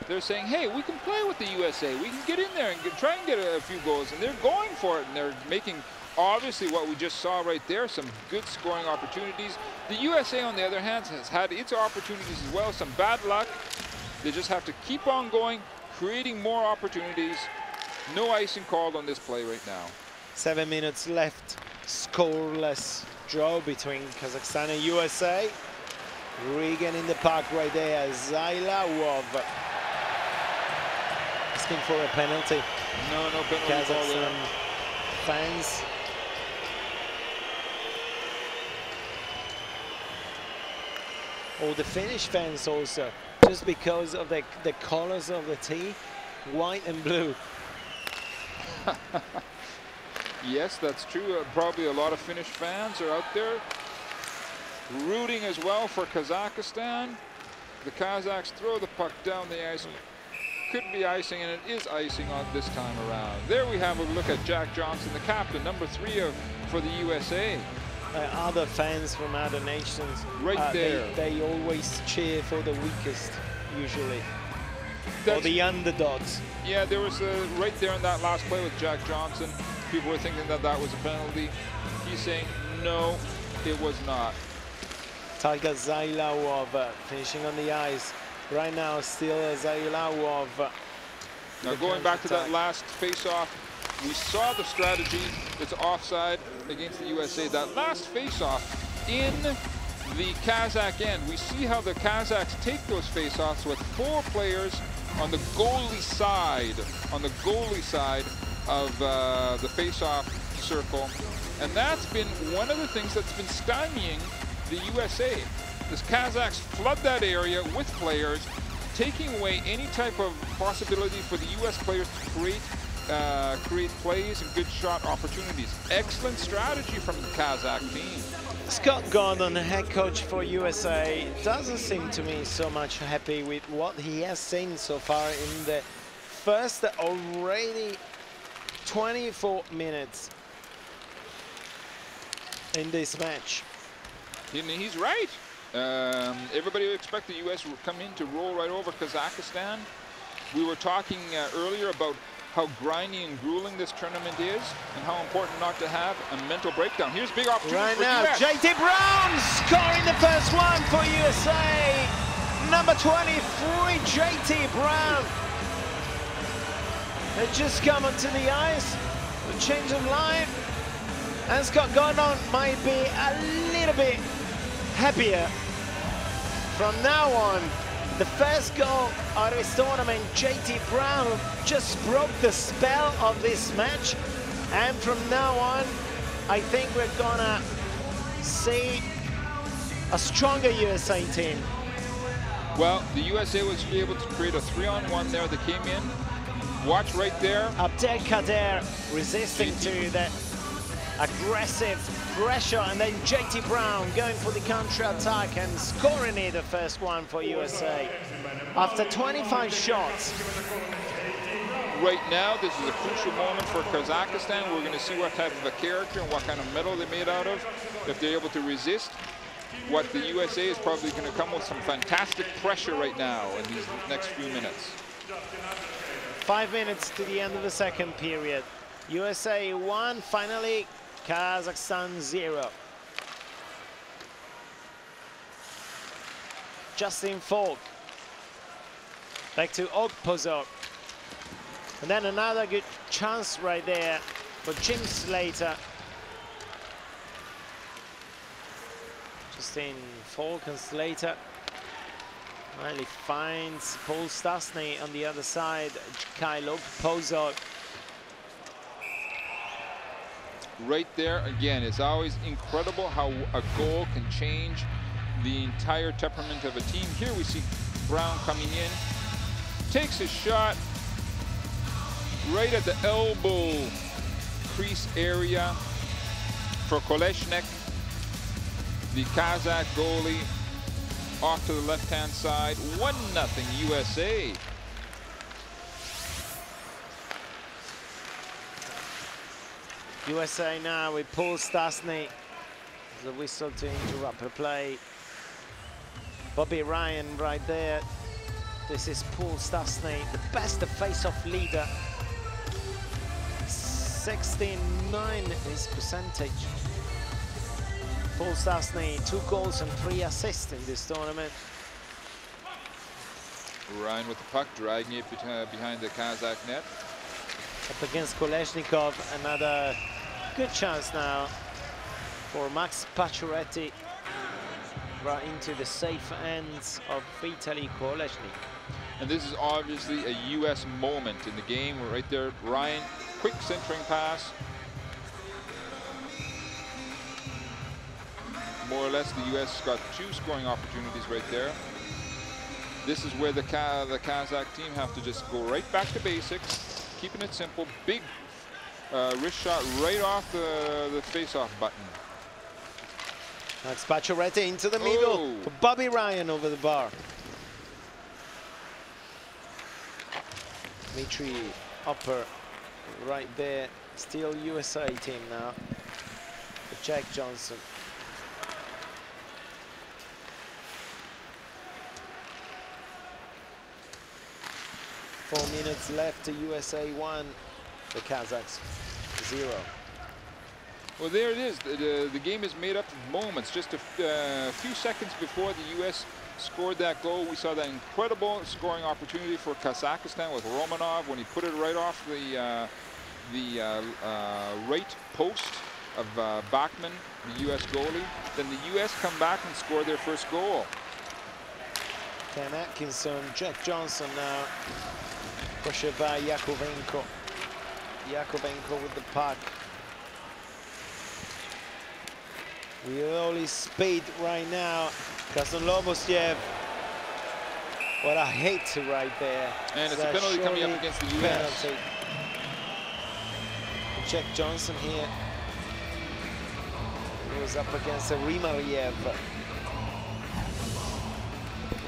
They're saying, hey, we can play with the USA. We can get in there and try and get a few goals. And they're going for it, and they're making, obviously, what we just saw right there, some good scoring opportunities. The USA, on the other hand, has had its opportunities as well, some bad luck. They just have to keep on going, creating more opportunities. No icing called on this play right now. 7 minutes left, scoreless draw between Kazakhstan and USA. Regan in the puck right there, Zailawov asking for a penalty. No penalty. Kazakhstan fans. Or the Finnish fans also, just because of the colors of the tee, white and blue. Yes, that's true. Probably a lot of Finnish fans are out there rooting as well for Kazakhstan. The Kazakhs throw the puck down the ice. Could be icing, and it is icing on this time around. There we have a look at Jack Johnson, the captain, number 3 for the USA. Other fans from other nations, right there. They always cheer for the weakest, usually. Or the underdogs. Yeah, there was right there in that last play with Jack Johnson. People were thinking that that was a penalty. He's saying, no, it was not. Tiger Zailawov finishing on the ice. Right now, still Zailawov. Now going back to that last face-off, we saw the strategy. It's offside against the USA. That last face-off in the Kazakh end, we see how the Kazakhs take those face-offs with 4 players on the goalie side of the face-off circle. And that's been one of the things that's been stymieing the USA. The Kazakhs flood that area with players, taking away any type of possibility for the US players to create plays and good shot opportunities. Excellent strategy from the Kazakh team. Scott Gordon, the head coach for USA, doesn't seem to me so much happy with what he has seen so far in the first already 24 minutes in this match. He's right. Everybody would expect the US would come in to roll right over Kazakhstan. We were talking earlier about how grindy and grueling this tournament is and how important not to have a mental breakdown. Here's big opportunity right for now, US. JT Brown scoring the first one for USA. Number 23, JT Brown. They just come onto the ice, the change of line, and Scott Gordon might be a little bit happier from now on. The first goal out of this tournament, JT Brown just broke the spell of this match, and from now on I think we're gonna see a stronger USA team. Well, the USA was able to create a 3-on-1 there that came in. Watch right there. Abdelkader resisting to the aggressive pressure, and then JT Brown going for the counter-attack and scoring it, the first one for USA. After 25 shots. Right now, this is a crucial moment for Kazakhstan. We're going to see what type of a character and what kind of metal they're made out of. If they're able to resist, what the USA is probably going to come with some fantastic pressure right now in these next few minutes. 5 minutes to the end of the second period. USA 1, finally Kazakhstan 0. Justin Falk. Back to Ogpozok. And then another good chance right there for Jim Slater. Justin Falk and Slater. Finally finds Paul Stasny on the other side. Kyle Ogpozok. Right there, again, it's always incredible how a goal can change the entire temperament of a team. Here we see Brown coming in, takes a shot right at the elbow crease area for Koleshnik, the Kazakh goalie, off to the left-hand side. 1-0 USA. USA now with Paul Stasny. There's a whistle to interrupt the play. Bobby Ryan right there. This is Paul Stasny, the best face-off leader. 69 is percentage. Paul Stasny, 2 goals and 3 assists in this tournament. Ryan with the puck, dragging it behind the Kazakh net. Up against Koleshnikov, another good chance now for Max Pacioretty, right into the safe ends of Vitaly Koleshnik. And this is obviously a US moment in the game. We're right there, Ryan, quick centering pass. More or less, the US got 2 scoring opportunities right there. This is where the Kazakh team have to just go right back to basics, keeping it simple. Big wrist shot right off the face-off button. That's Pacioretty into the middle for Bobby Ryan over the bar. Dmitry Upper right there. Still USA team now. For Jack Johnson. 4 minutes left to USA 1, the Kazakhs 0. Well, there it is. The game is made up of moments. Just a few seconds before the US scored that goal, we saw that incredible scoring opportunity for Kazakhstan with Romanov when he put it right off the right post of Bachman, the US goalie. Then the US come back and score their first goal. Ken Atkinson, Jack Johnson now. Pressure by Yakovenko. Yakovenko with the puck. With all his speed right now. Krasnolobosyev. What a hit right there. And it's a penalty coming up against the US. Penalty. Jack Johnson here. He was up against Rimariev.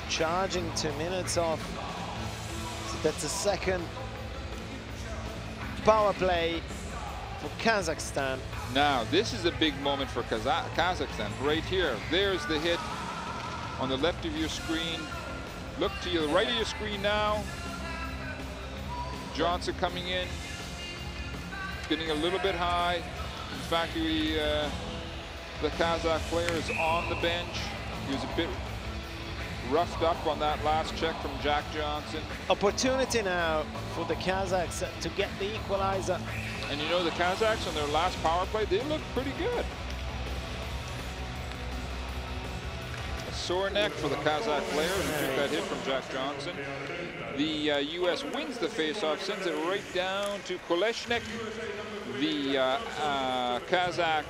Charging 2 minutes off. So that's the second power play for Kazakhstan. Now, this is a big moment for Kazakhstan. Right here, there's the hit on the left of your screen. Look to your right of your screen now. Johnson coming in, getting a little bit high. In fact, the Kazakh player is on the bench. He was a bit roughed up on that last check from Jack Johnson. Opportunity now for the Kazakhs to get the equalizer. And you know, the Kazakhs on their last power play, they look pretty good. A sore neck for the Kazakh player who took that hit from Jack Johnson. The US wins the faceoff, sends it right down to Koleshnik, the Kazakh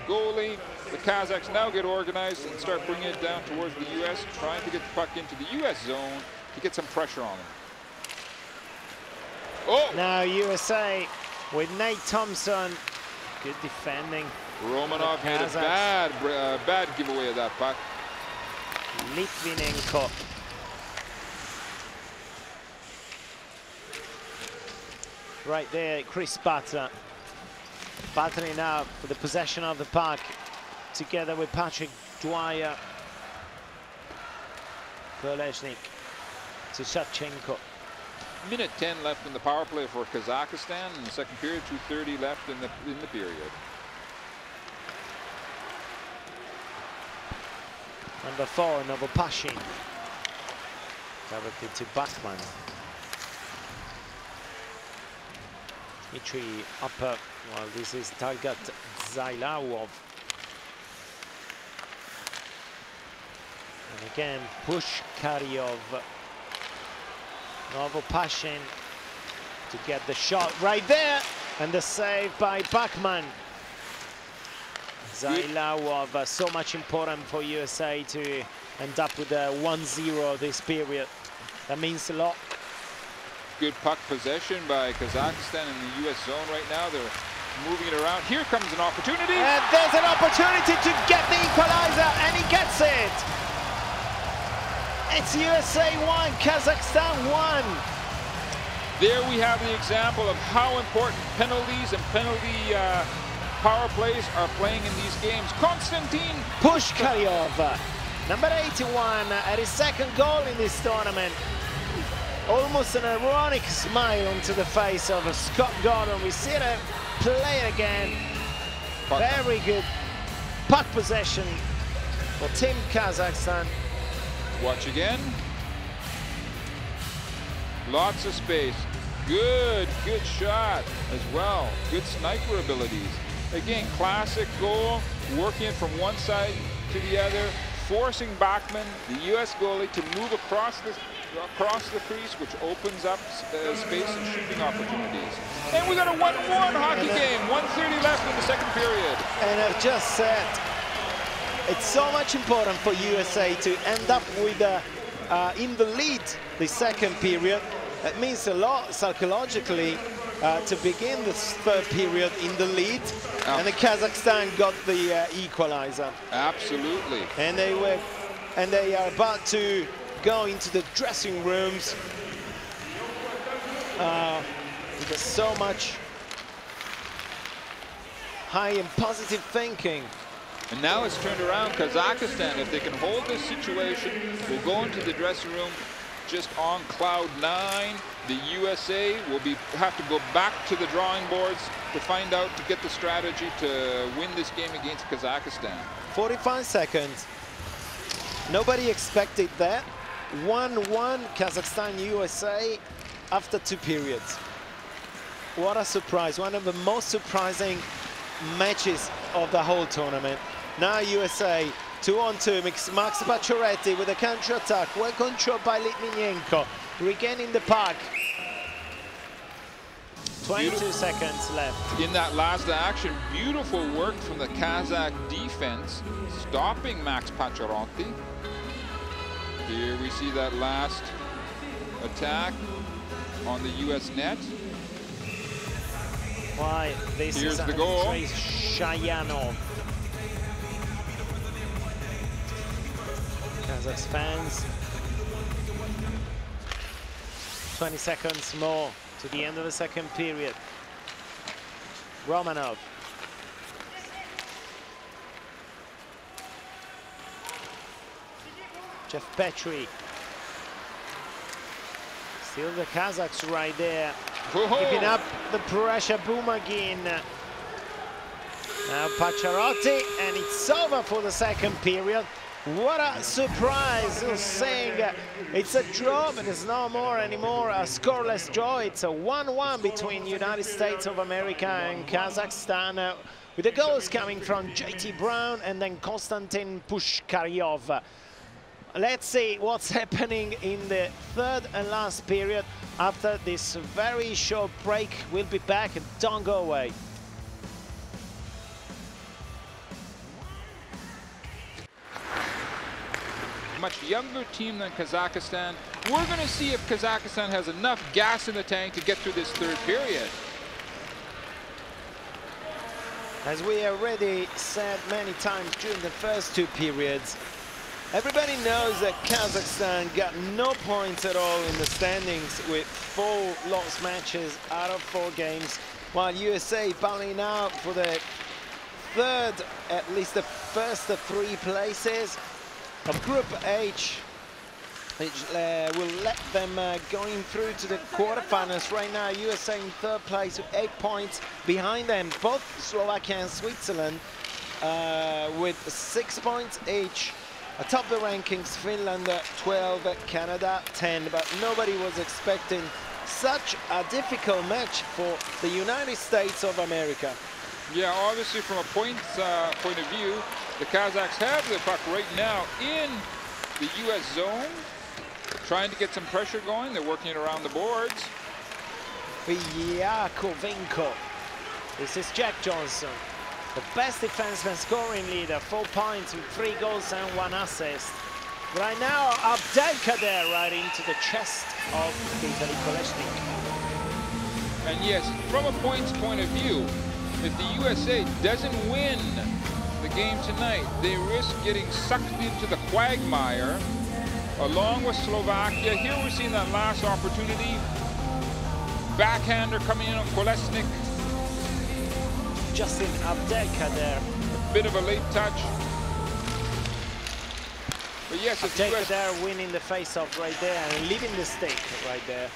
goalie. The Kazakhs now get organized and start bringing it down towards the US, trying to get the puck into the US zone to get some pressure on them. Oh! Now USA with Nate Thompson. Good defending. Romanov made a bad giveaway of that puck. Litvinenko. Right there, Chris Batra. Battling now for the possession of the puck, together with Patrick Dwyer. Koleshnik to Shevchenko. Minute 10 left in the power play for Kazakhstan in the second period. 2:30 left in the period. Number 4, Novopashin. Directed to Bachman. Dmitry upper. Well, this is Talgat Zailawov. And again, Pushkaryov. Novopashin to get the shot right there. And the save by Bachman. Zailawov, so much important for USA to end up with a 1-0 this period. That means a lot. Good puck possession by Kazakhstan in the US zone right now. They're moving it around. Here comes an opportunity. And there's an opportunity to get the equalizer, and he gets it. It's USA 1, Kazakhstan 1. There we have the example of how important penalties and penalty power plays are playing in these games. Konstantin Pushkaryov, number 81, at his second goal in this tournament. Almost an ironic smile onto the face of Scott Gordon. We see it play it again. Very good puck possession for Team Kazakhstan. Watch again. Lots of space. Good shot as well. Good sniper abilities. Again, classic goal, working from one side to the other, forcing Bachman, the US goalie, to move across the crease, which opens up space and shooting opportunities. And we got a 1-1 hockey game. 1:30 left in the second period. And I've just said, it's so much important for USA to end up with in the lead the second period. That means a lot psychologically to begin this third period in the lead. And the Kazakhstan got the equalizer. Absolutely. And they are about to go into the dressing rooms. There's so much high and positive thinking. And now it's turned around. Kazakhstan, if they can hold this situation, will go into the dressing room just on cloud 9. The USA will have to go back to the drawing boards to find out, to get the strategy to win this game against Kazakhstan. 45 seconds. Nobody expected that. 1-1 Kazakhstan USA after 2 periods. What a surprise. One of the most surprising matches of the whole tournament. Now USA 2-on-2, Max Pacioretty with a counter-attack, well controlled by Litvinenko, regaining the puck. 22 seconds left. In that last action, beautiful work from the Kazakh defense, stopping Max Pacioretty. Here we see that last attack on the US net. Why, this Here's is the goal. Andrei Shayanov. Kazakhs fans. 20 seconds more to the end of the second period. Romanov. Jeff Petry. Still the Kazakhs right there. Keeping up the pressure, Bumagin. Now Pacioretty, and it's over for the second period. What a surprise! You're saying it's a draw, but it's no more anymore a scoreless draw. It's a 1-1 between United States of America and Kazakhstan, with the goals coming from JT Brown and then Konstantin Pushkaryov. Let's see what's happening in the third and last period after this very short break. We'll be back, and don't go away. Much younger team than Kazakhstan. We're going to see if Kazakhstan has enough gas in the tank to get through this third period. As we already said many times during the first two periods, everybody knows that Kazakhstan got no points at all in the standings with 4 lost matches out of 4 games, while USA battling out for the third, at least the first 3 places of Group H, which will let them going through to the quarterfinals. Right now, USA in third place with 8 points. Behind them, both Slovakia and Switzerland with 6 points each. Atop the rankings, Finland 12, Canada 10, but nobody was expecting such a difficult match for the United States of America. Yeah, obviously from a points point of view, the Kazakhs have the puck right now in the US zone, trying to get some pressure going. They're working it around the boards. Yakovenko. This is Jack Johnson, the best defenseman, scoring leader, 4 points with 3 goals and 1 assist. Right now, Abdelkader right into the chest of Vitaly Kolesnik. And yes, from a points point of view, if the USA doesn't win the game tonight, they risk getting sucked into the quagmire along with Slovakia. Here we're seeing that last opportunity. Backhander coming in on Kolesnik. Justin Abdelkader. A bit of a late touch. But yes, it's Abdelkader winning the face-off right there and leaving the stake right there.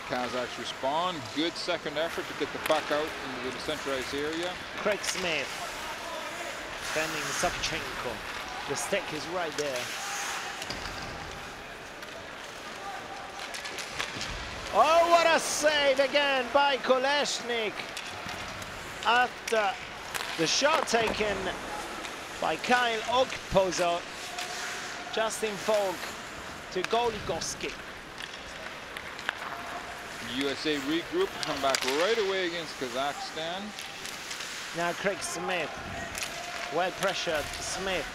Kazakhs respond. Good second effort to get the puck out into the centralized area. Craig Smith defending Savchenko. The stick is right there. Oh, what a save again by Kolesnik after the shot taken by Kyle Okpozo. Justin Falk to Goligoski. USA regroup, come back right away against Kazakhstan. Now Craig Smith, well pressured Smith.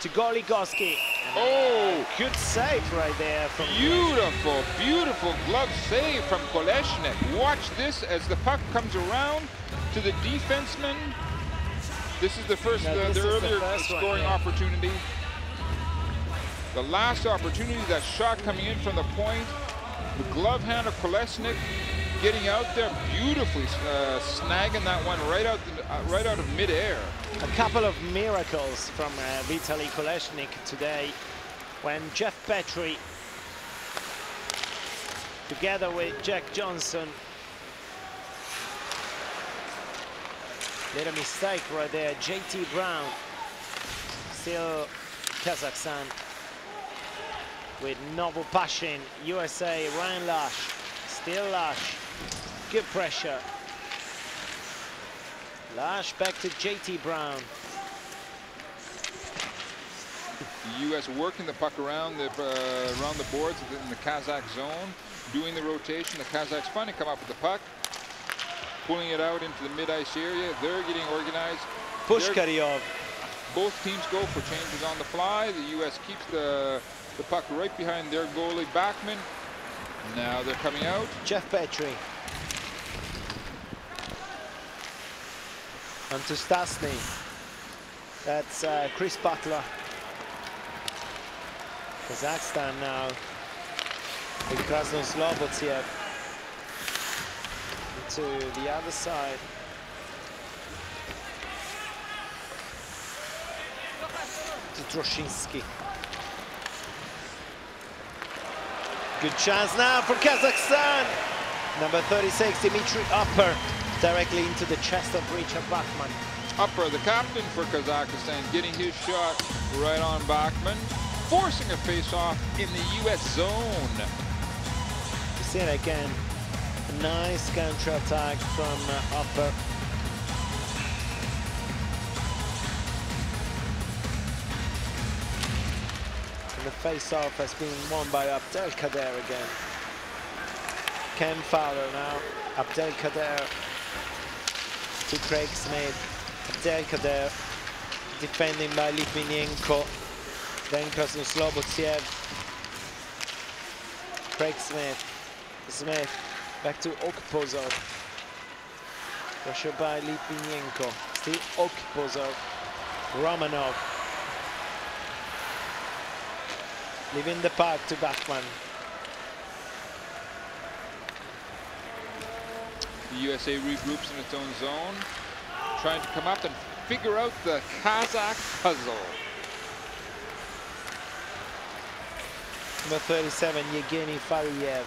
To Goligoski. Oh, good save right there. From beautiful, beautiful glove save from Kolesnik. Watch this as the puck comes around to the defenseman. This is the first, the earlier scoring opportunity. The last opportunity, that shot coming in from the point. The glove hand of Kolesnik getting out there beautifully, snagging that one right out of midair. A couple of miracles from Vitaly Kolesnik today, when Jeff Petry, together with Jack Johnson, did a mistake right there. JT Brown, still Kazakhstan with Novopashin, USA, Ryan Lash. Still Lash. Good pressure. Lash back to JT Brown. The U.S. working the puck around the boards in the Kazakh zone, doing the rotation. The Kazakhs finally come up with the puck, pulling it out into the mid-ice area. They're getting organized. Pushkaryov. Both teams go for changes on the fly. The U.S. keeps the puck right behind their goalie, Backman. Now they're coming out. Jeff Petrie. And to Stasny. That's Chris Butler. Kazakhstan now with Krasnoslobodtsev to the other side. To Droshinsky. Good chance now for Kazakhstan. Number 36, Dmitry Upper, directly into the chest of Richard Bachman. Upper, the captain for Kazakhstan, getting his shot right on Bachman, forcing a face-off in the U.S. zone. You see it again. A nice counter-attack from Upper. And the face-off has been won by Abdelkader again. Ken Fowler now. Abdelkader to Craig Smith. Abdelkader defending by Litvinenko. Then Krasnoslobodtsev. Craig Smith. Smith back to Okpozov. Pressure by Litvinenko. Still Okpozov. Romanov. Leaving the puck to Bachman. The USA regroups in its own zone, trying to come up and figure out the Kazakh puzzle. Number 37, Yevgeny Fariev.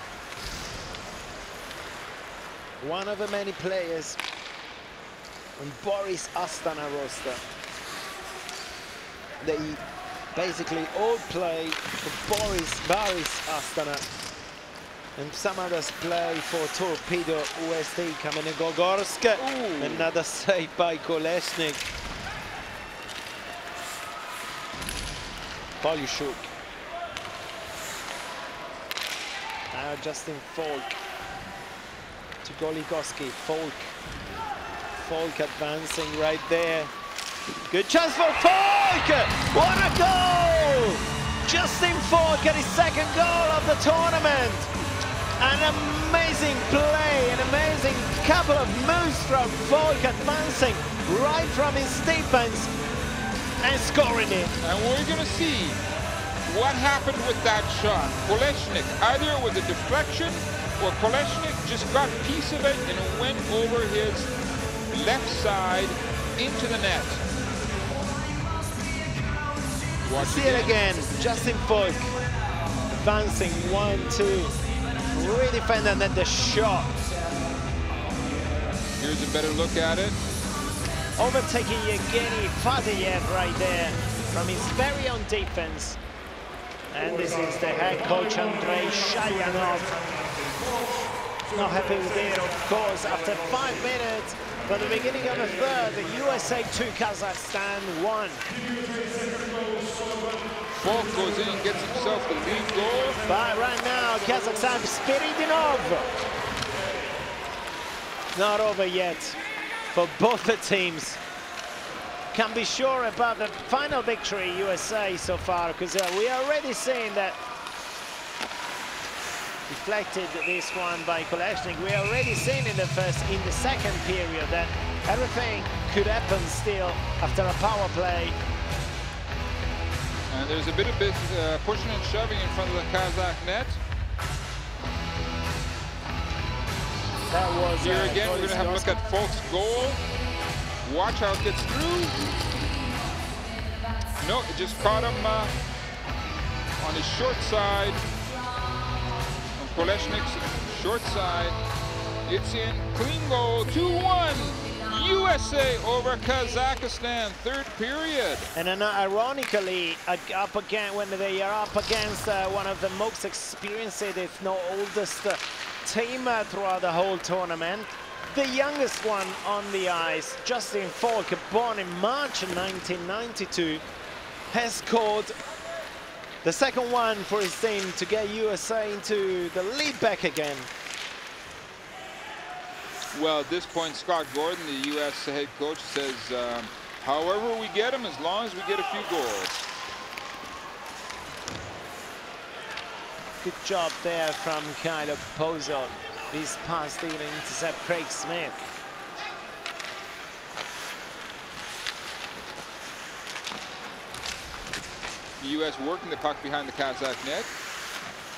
One of the many players on Boris Astana roster. They basically all play for Boris Astana. And some others play for Torpedo USD Kamenogorsk. Another save by Kolesnik. Polyshuk. Now Justin Falk to Goligoski. Falk advancing right there. Good chance for Falk! What a goal! Justin Falk at his second goal of the tournament. An amazing play, an amazing couple of moves from Falk, advancing right from his defense and scoring it. And we're going to see what happened with that shot. Kolesnik, either it was a deflection or Kolesnik just got a piece of it and it went over his left side into the net. See it again, Justin Falk advancing 1-2. Really defending at the shot. Here's a better look at it. Overtaking Yevgeny Fariev right there from his very own defense. And this is the head coach Andrei Shayanov. Not happy with it, of course. After 5 minutes from the beginning of the third, the USA 2, Kazakhstan 1. Falk goes in and gets himself the lead goal. But right now, Kazakhstan speeding over. Not over yet for both the teams. Can be sure about the final victory USA so far, because we are already seeing that deflected this one by Kolesnik. We are already seeing in the second period that everything could happen still after a power play. And there's a bit of pushing and shoving in front of the Kazakh net. That was here again. We're going to have a look at Falk's goal. Watch how it gets through. No, it just caught him on his short side. On Kolesnik's short side. It's in. Clean goal. 2-1. USA over Kazakhstan, third period. And then, ironically, up again when they are up against one of the most experienced, if not oldest, team throughout the whole tournament. The youngest one on the ice, Justin Falk, born in March 1992, has scored the second one for his team to get USA into the lead back again. Well, at this point, Scott Gordon, the U.S. head coach, says, however we get them, as long as we get a few goals. Good job there from Kyle Pozo. This pass to intercept Craig Smith. The U.S. working the puck behind the Kazakh net.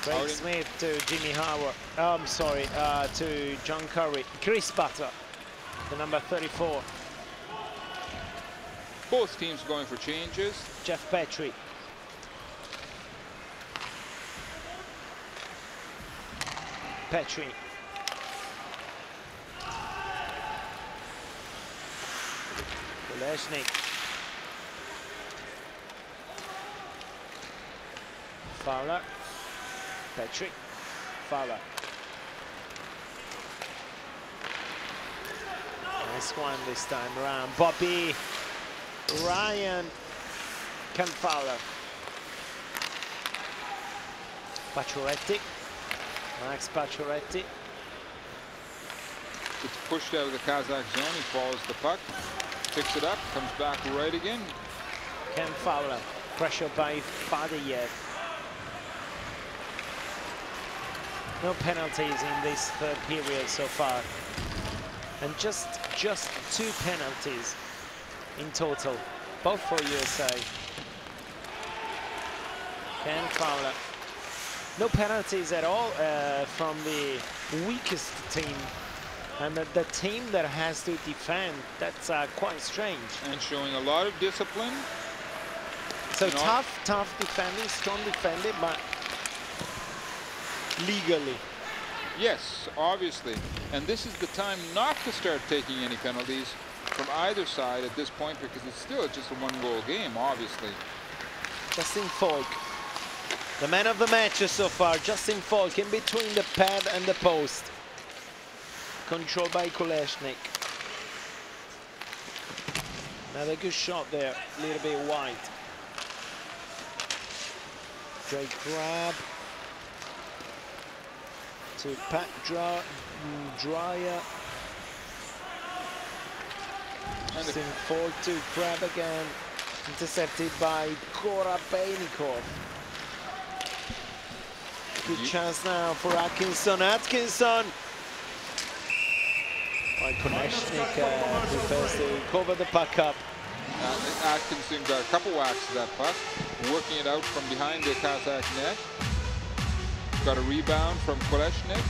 Craig Smith to Jimmy Howard. I'm sorry, to John Curry. Chris Butter, the number 34. Both teams going for changes. Jeff Petrie. Petrie. Kolesnik. Fowler. Petrie. Fowler. Nice one this time around. Bobby Ryan Fowler. Pacioretty. Max Pacioretty. It's pushed out of the Kazakh zone. He follows the puck, picks it up, comes back right again. Ken Fowler. Pressure by Fadyev. No penalties in this third period so far, and just 2 penalties in total, both for USA. Ken Fowler. No penalties at all from the weakest team, and the team that has to defend. That's quite strange. And showing a lot of discipline. So tough defending, strong defending, but legally. Yes, obviously. And this is the time not to start taking any penalties from either side at this point, because it's still just a 1-goal game, obviously. Justin Falk, the man of the match so far. Justin Falk in between the pad and the post. Controlled by Kolesnik. Another good shot there, a little bit wide. Drake grab. To Pat Dreyer. Justin Falk to grab again. Intercepted by Korabeinikov. Good chance now for Atkinson. Atkinson! By Konechnik prefers to cover the puck up. Atkinson got a couple whacks to that puck, working it out from behind the Kazakh net. Got a rebound from Kolesnik.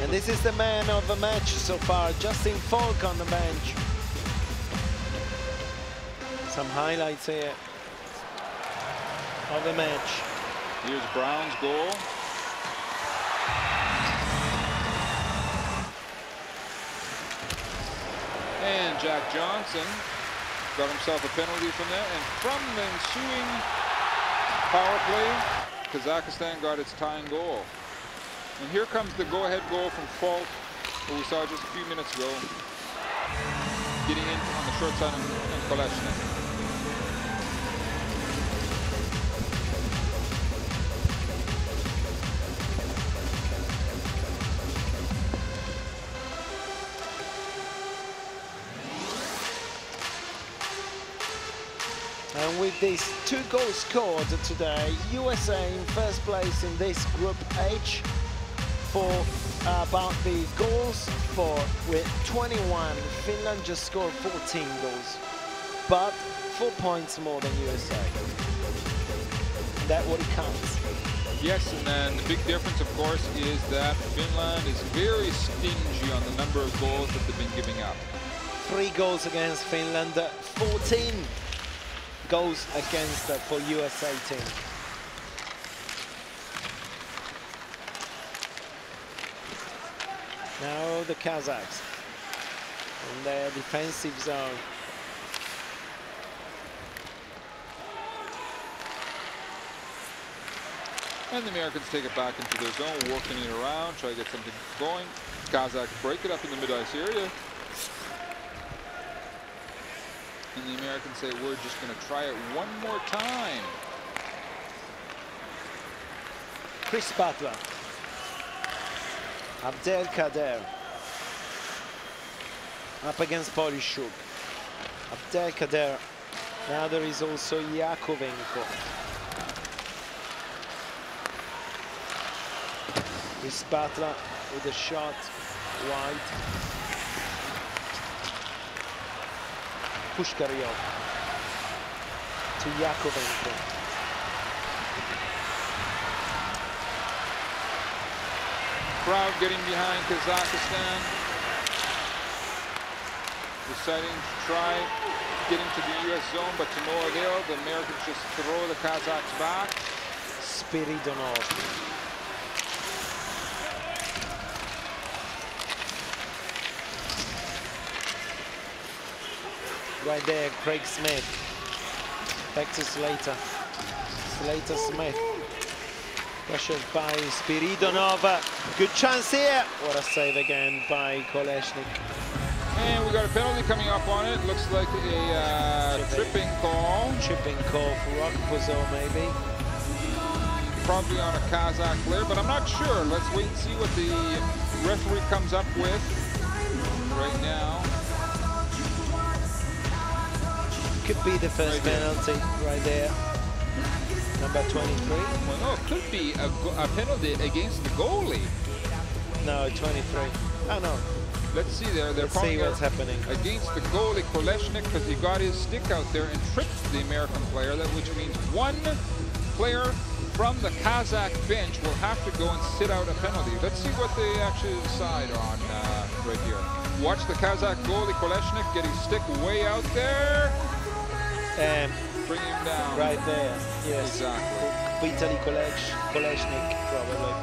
And this is the man of the match so far, Justin Falk on the bench. Some highlights here of the match. Here's Brown's goal. And Jack Johnson got himself a penalty from that. And from the ensuing power play, Kazakhstan got its tying goal. And here comes the go-ahead goal from Falk, who we saw just a few minutes ago, getting in on the short side of Kolesnik. And with these 2 goals scored today, USA in first place in this Group H for about the goals for with 21. Finland just scored 14 goals, but 4 points more than USA. That's what it counts. Yes, and then the big difference, of course, is that Finland is very stingy on the number of goals that they've been giving up. 3 goals against Finland, 14 goals against for USA team. Now the Kazakhs. in their defensive zone. And the Americans take it back into their zone, working it around, try to get something going. Kazakhs break it up in the mid-ice area. And the Americans say, we're just going to try it one more time. Chris Butler. Abdelkader. Up against Polishuk. Abdelkader. Now there is also Yakovenko. Chris Butler with a shot wide. Pushkaryov to Yakovenko. Crowd getting behind Kazakhstan. Deciding to try getting to the US zone, but to no avail. The Americans just throw the Kazakhs back. Spiridonov. Right there, Craig Smith. Back to Slater. Slater Smith. Pressured by Spiridonov. Good chance here. What a save again by Kolesnik. And we got a penalty coming up on it. Looks like a tripping call. Tripping call for Rokpozo, maybe. Probably on a Kazakh player, but I'm not sure. Let's wait and see what the referee comes up with right now. Could be the first penalty right there. Number 23. Well, no, it could be a penalty against the goalie. No, 23. Oh, no. Let's see there. They're Let's see what's happening. Against the goalie, Kolesnik, because he got his stick out there and tripped the American player, which means one player from the Kazakh bench will have to go and sit out a penalty. Let's see what they actually decide on right here. Watch the Kazakh goalie, Kolesnik, get his stick way out there. And bring him down. Right there, yes. Exactly. Vitaly Kolesnik, probably.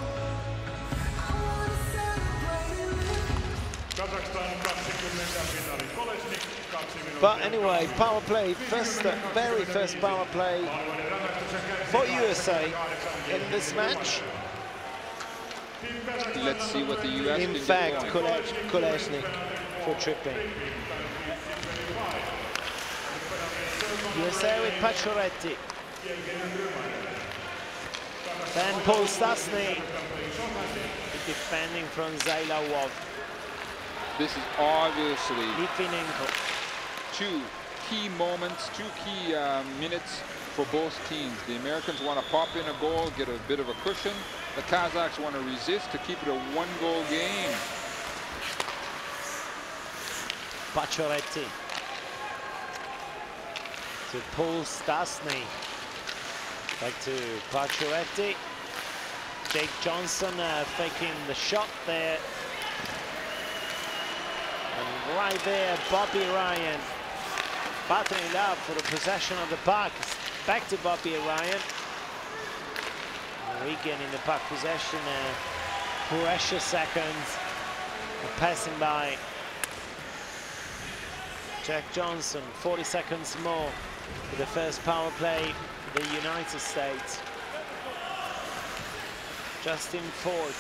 But anyway, power play, very first power play for USA in this match. Let's see what the US in fact, Kolesnik for tripping. USA with Pacioretty. Then Paul Stastny defending from Zailawov. This is obviously Litvinenko. two key moments, two key minutes for both teams. The Americans want to pop in a goal, get a bit of a cushion. The Kazakhs want to resist to keep it a one-goal game. Pacioretty to Paul Stastny. Back to Pacioretty. Jake Johnson faking the shot there. And right there, Bobby Ryan battling it up for the possession of the puck. Back to Bobby Ryan. Regaining the puck possession, precious seconds. Passing by Jack Johnson. 40 seconds more for the first power play, the United States. Justin Ford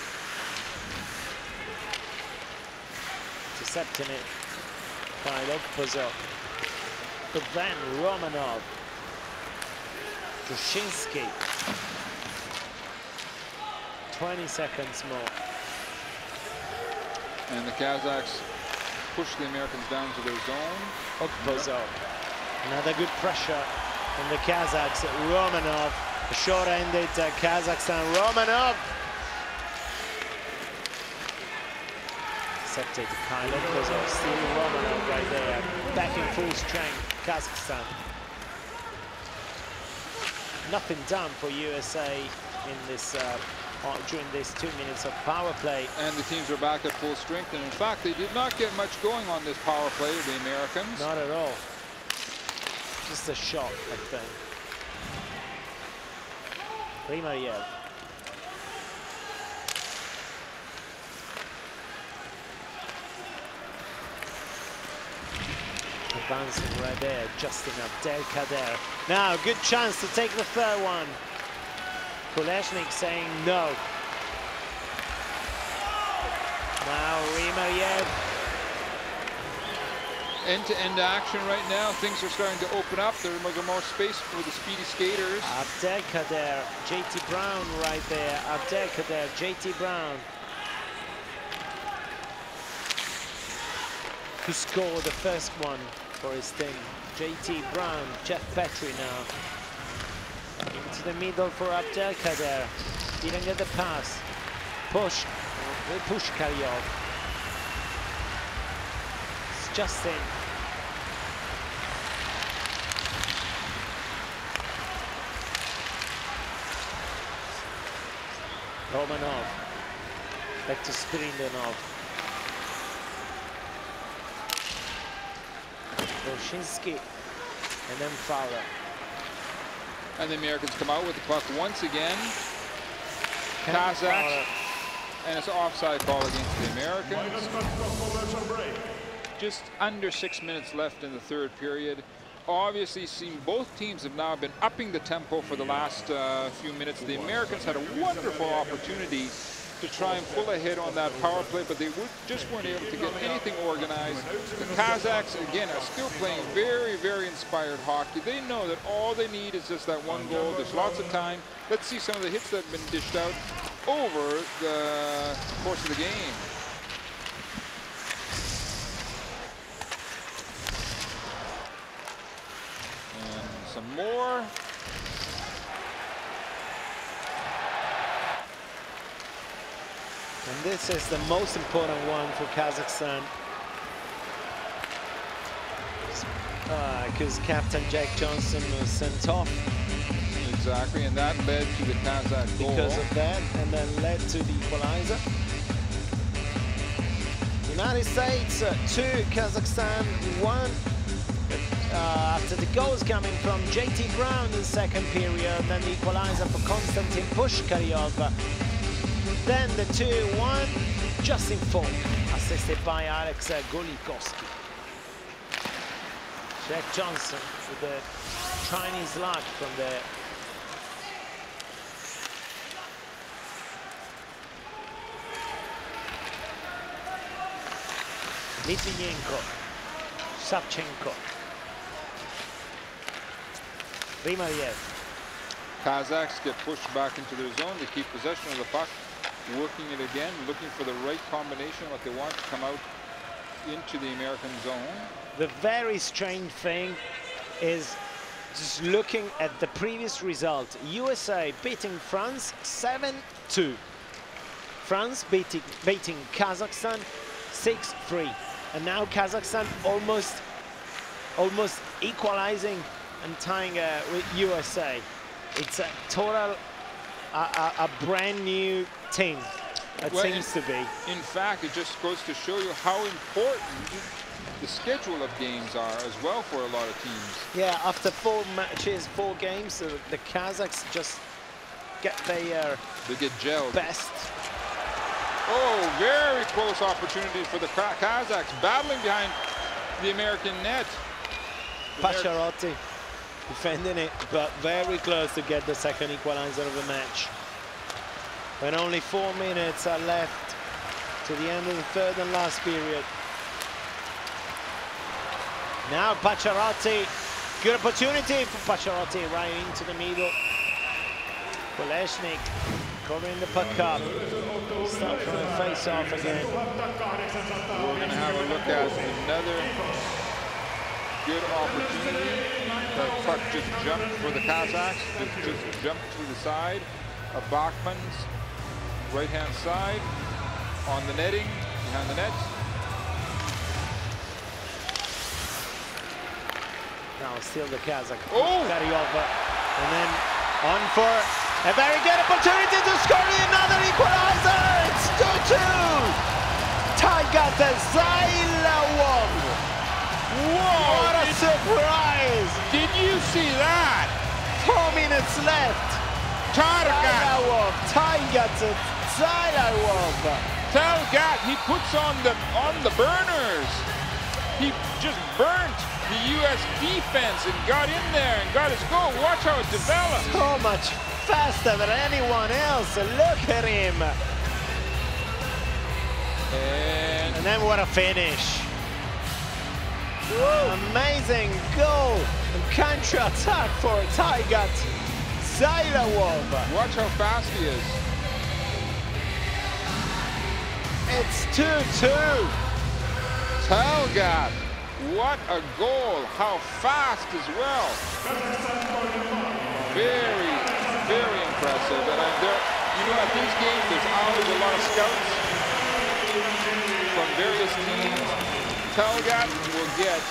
intercepting it by Rokpozo. But then Romanov, Drushinsky. 20 seconds more. And the Kazakhs push the Americans down to their zone. Rokpozo. Another good pressure from the Kazakhs. Romanov, a short-handed Kazakhstan. Romanov. Intercepted by Rokpozo. Still Romanov right there. Back in full strength, Kazakhstan. Nothing done for USA in this during these 2 minutes of power play. And the teams are back at full strength. And in fact, they did not get much going on this power play, the Americans. Not at all. Just a shot, I think. Primariev. Advancing right there, Justin Abdelkader. Now, good chance to take the third one. Kuleshnik saying no. Now, Rimariev. End-to-end action right now. Things are starting to open up. There's more space for the speedy skaters. Abdelkader, JT Brown right there. Abdelkader, JT Brown. Who scored the first one for his team. JT Brown, Jeff Petrie now. Into the middle for Abdelkader. Didn't get the pass. Push Karyov. It's Justin. Romanov. Back to Spiridonov. Roshinsky. And then Fowler. And the Americans come out with the puck once again. Kazakhstan. And it's an offside call against the Americans. Just under 6 minutes left in the third period. Obviously, both teams have now been upping the tempo for the last few minutes. The Americans had a wonderful opportunity to try and pull ahead on that power play, but they just weren't able to get anything organized. The Kazakhs, again, are still playing very, very inspired hockey. They know that all they need is just that one goal. There's lots of time. Let's see some of the hits that have been dished out over the course of the game. And some more. And this is the most important one for Kazakhstan. Because Captain Jack Johnson was sent off. Exactly, and that led to the Kazakh goal. Because of that, and then led to the equalizer. United States 2, Kazakhstan 1. After the goals coming from JT Brown in the second period, then the equalizer for Konstantin Pushkaryov. Then the 2-1, Justin Falk, assisted by Alex Golikowski. Jack Johnson with the Chinese lock from the Litvinenko, Savchenko, Rimariev. Kazakhs get pushed back into their zone. They keep possession of the puck, working it again, looking for the right combination, what they want to come out into the American zone. The very strange thing is just looking at the previous result. USA beating France 7-2. France beating Kazakhstan 6-3. And now Kazakhstan almost equalizing and tying with USA. It's a total, a brand new team, it seems to be. In fact, it just goes to show you how important the schedule of games are as well for a lot of teams. Yeah, after 4 matches, 4 games, the Kazakhs just get their gelled. best. Oh, very close opportunity for the Kazakhs, battling behind the American net. Pacharotti defending it, but very close to get the second equalizer of the match. When only 4 minutes are left to the end of the third and last period. Now Pacharotti, good opportunity for Pacharotti right into the middle. Kuleshnik covering the puck up. Start from the face-off again. We're going to have a look at another good opportunity. The puck just jumped for the Kazakhs, just jumped to the side of Bachman's right-hand side on the netting, behind the net. Now still the Kazakh. Oh! Karyov, and then on for a very good opportunity to score another equalizer. It's 2-2. Taigat Zailawov. Whoa! What a surprise! Did you see that? 4 minutes left. Zailawov, Taigat Zailawov. Talgat, he puts on the burners. He just burnt the U.S. defense and got in there and got his goal. Watch how it develops. So much faster than anyone else. Look at him. And then what a finish. Woo. Amazing goal and counter-attack for Taigat Zailawov. Watch how fast he is. It's 2-2. Taigat, what a goal. How fast as well. Very, very impressive. And you know, at these games, there's always a lot of scouts from various teams. Taigat will get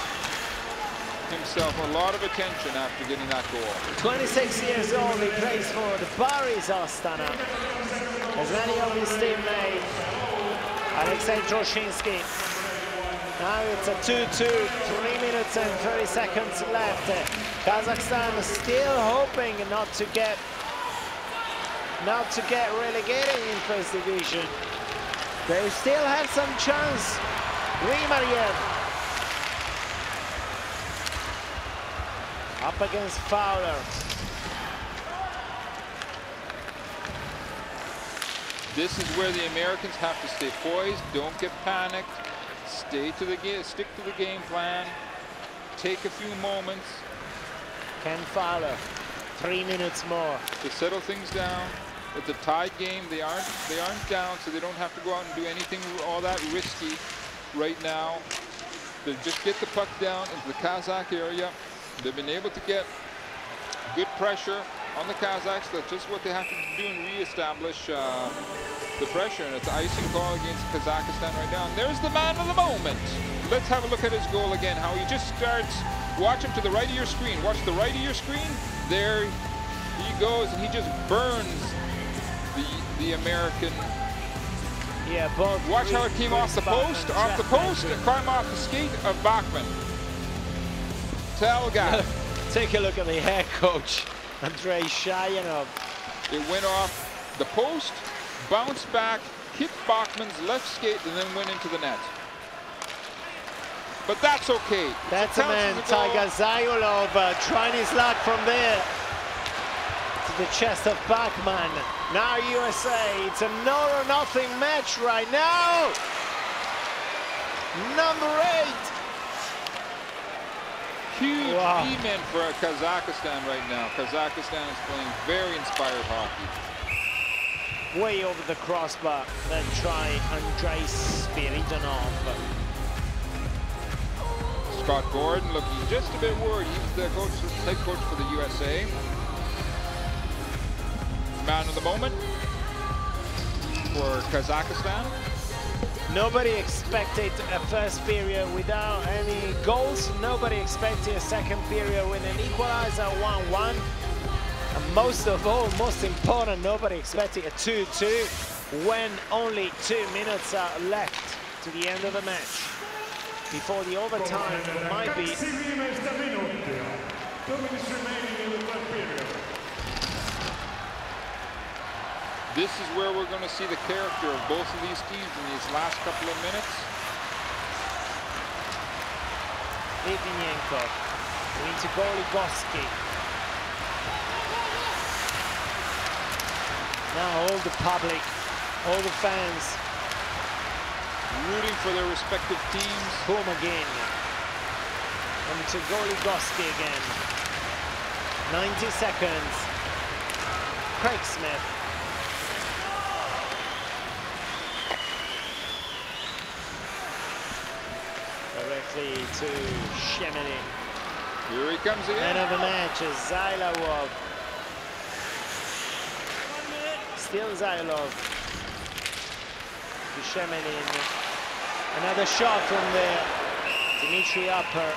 himself a lot of attention after getting that goal. 26 years old, he plays for the Paris Astana. As many of his teammates, Alexei Troshinsky. Now it's a 2-2, 3 minutes and 30 seconds left. Kazakhstan still hoping not to get relegated in first division. They still have some chance. Rimariev up against Fowler. This is where the Americans have to stay poised, don't get panicked, stick to the game plan, take a few moments. Ken Fowler, 3 minutes more to settle things down. It's a tied game. They aren't down, so they don't have to go out and do anything all that risky right now. They just get the puck down into the Kazakh area. They've been able to get good pressure on the Kazakhs. That's just what they have to do and re-establish the pressure. And it's an icing call against Kazakhstan right now. And there's the man of the moment. Let's have a look at his goal again. How he just starts. Watch him to the right of your screen. Watch the right of your screen. There he goes, and he just burns the American. Yeah, both. Watch how it came off the post, and climb off the skate of Bachman. Taigat. Take a look at the head coach, Andrei Shayanov. It went off the post, bounced back, hit Bachman's left skate, and then went into the net. But that's okay. That's a man, Taigat Zailawov, trying his luck from there to the chest of Bachman. Now USA, it's an all or nothing match right now. Number 8. Huge E-men for Kazakhstan right now. Kazakhstan is playing very inspired hockey. Way over the crossbar, then try Andrei Spiridonov. Scott Gordon looking just a bit worried. He's the head coach for the USA. Man of the moment for Kazakhstan. Nobody expected a first period without any goals. Nobody expected a second period with an equalizer 1-1. And most of all, most important, nobody expected a 2-2 when only 2 minutes are left to the end of the match. Before the overtime, it might be. This is where we're going to see the character of both of these teams in these last couple of minutes. Litvinenko into Goligoski. Now all the public, all the fans rooting for their respective teams. Home again. And to Goligoski again. 90 seconds. Craig Smith. Directly to Shemelin. Here he comes again. Man of the match is Zailawov. Still Zailawov. To Shemelin. Another shot from there. Dimitri Upper.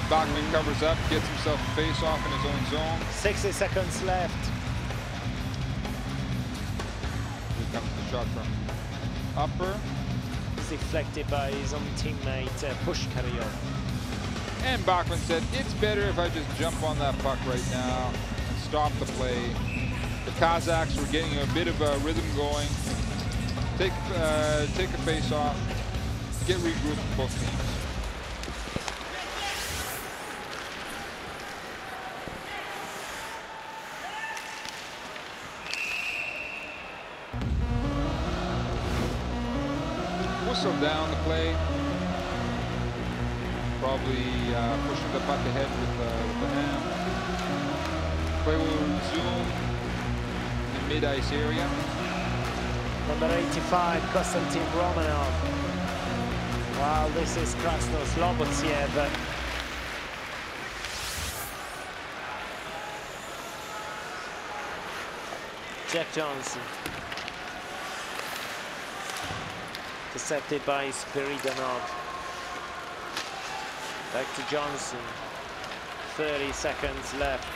Bachman covers up, gets himself a face-off in his own zone. 60 seconds left. Here comes the shot from Upper. Deflected by his own teammate Pushkaryov. And Bachman said, it's better if I just jump on that puck right now and stop the play. The Kazakhs were getting a bit of a rhythm going. Take a face off, get regrouped both teams. whistle down the play. Probably pushing the puck ahead with the hand. Play will resume in the mid-ice area. Number 85, Konstantin Romanov. While this is Krasno Slobodtsiev. Jack Johnson. Intercepted by Spiridonov. Back to Johnson. 30 seconds left.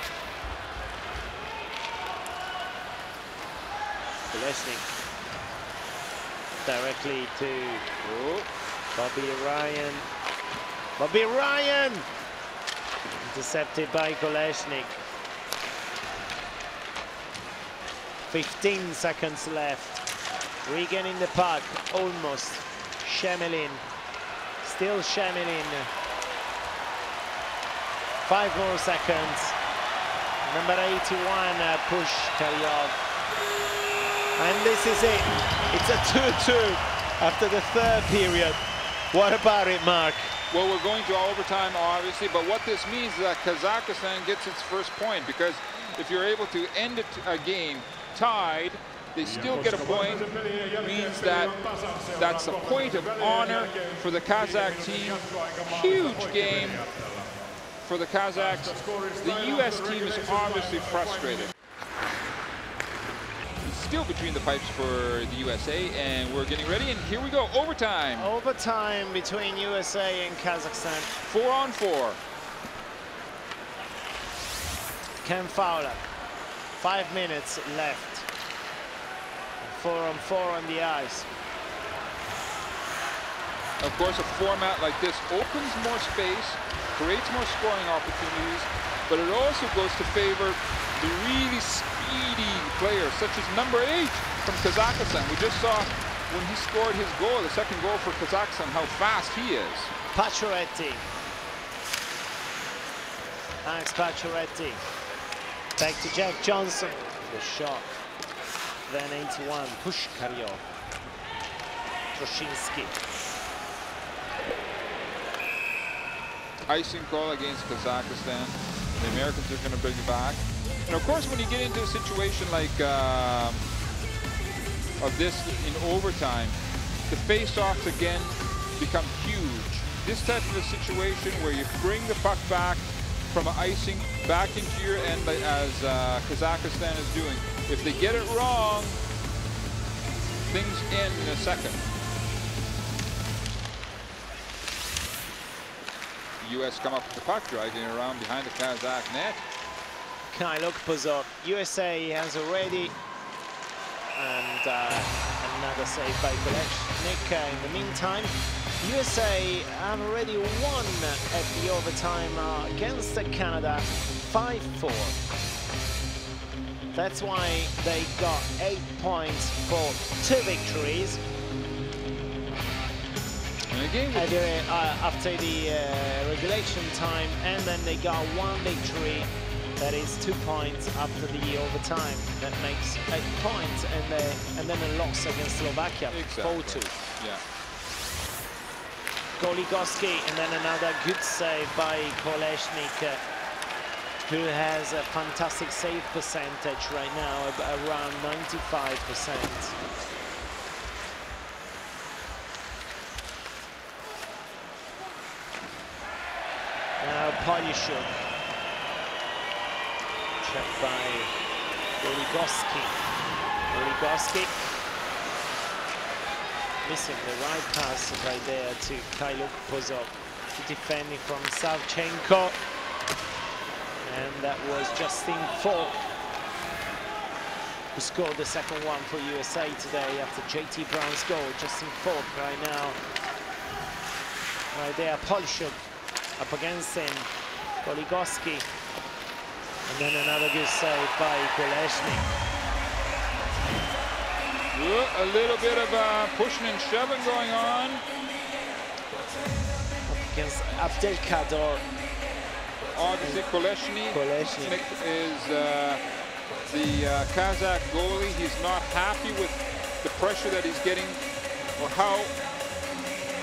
Kolesnik. Directly to Bobby Ryan. Bobby Ryan! Intercepted by Kolesnik. 15 seconds left. Regaining the puck, almost. Shemelin. Still Shemelin. 5 more seconds. Number 81, Pushkaryov. And this is it. It's a 2-2 after the third period. What about it, Mark? Well, we're going to overtime, obviously, but what this means is that Kazakhstan gets its first point, because if you're able to end a game tied, they still get a point. Means that that's a point of honor for the Kazakh team. Huge game for the Kazakhs. The U.S. team is obviously frustrated. Still between the pipes for the USA, and we're getting ready, and here we go, overtime. Overtime between USA and Kazakhstan. 4-on-4. Ken Fowler, 5 minutes left. 4-on-4 on the ice. Of course, a format like this opens more space, creates more scoring opportunities, but it also goes to favor the really speedy players, such as number 8 from Kazakhstan. We just saw when he scored his goal, the second goal for Kazakhstan, how fast he is. Pacioretty. Max Pacioretty. Back to Jack Johnson. The shot. Then 81, Pushkaryov. Troshinsky. Icing call against Kazakhstan. The Americans are going to bring it back. And of course, when you get into a situation like of this in overtime, the face-offs again become huge. This type of a situation where you bring the puck back from icing back into your end, as Kazakhstan is doing. If they get it wrong, things end in a second. The U.S. come up with the puck, dragging it around behind the Kazakh net. Kyle Ukpozov, USA has already, and another save by Kolesnik. In the meantime, USA have already won at the overtime against Canada 5-4. That's why they got 8 points for 2 victories. And again, after the regulation time, and then they got 1 victory. That is 2 points after the overtime. That makes 8 points, and then a loss against Slovakia, 4-2. Yeah. Goligoski, and then another good save by Kolesnik, who has a fantastic save percentage right now, around 95%. Now Polyashuk. Checked by Goligoski. Goligoski missing the right pass right there to Kyle Ukpozov, defending from Savchenko. And that was Justin Falk, who scored the second one for USA today after JT Brown's goal. Justin Falk right now. Right there, Polyashuk up against him. Goligoski. And then another good save by Kolesnik. A little bit of pushing and shoving going on. Up against Abdelkader. Obviously, Kolesnik is the Kazakh goalie. He's not happy with the pressure that he's getting, or how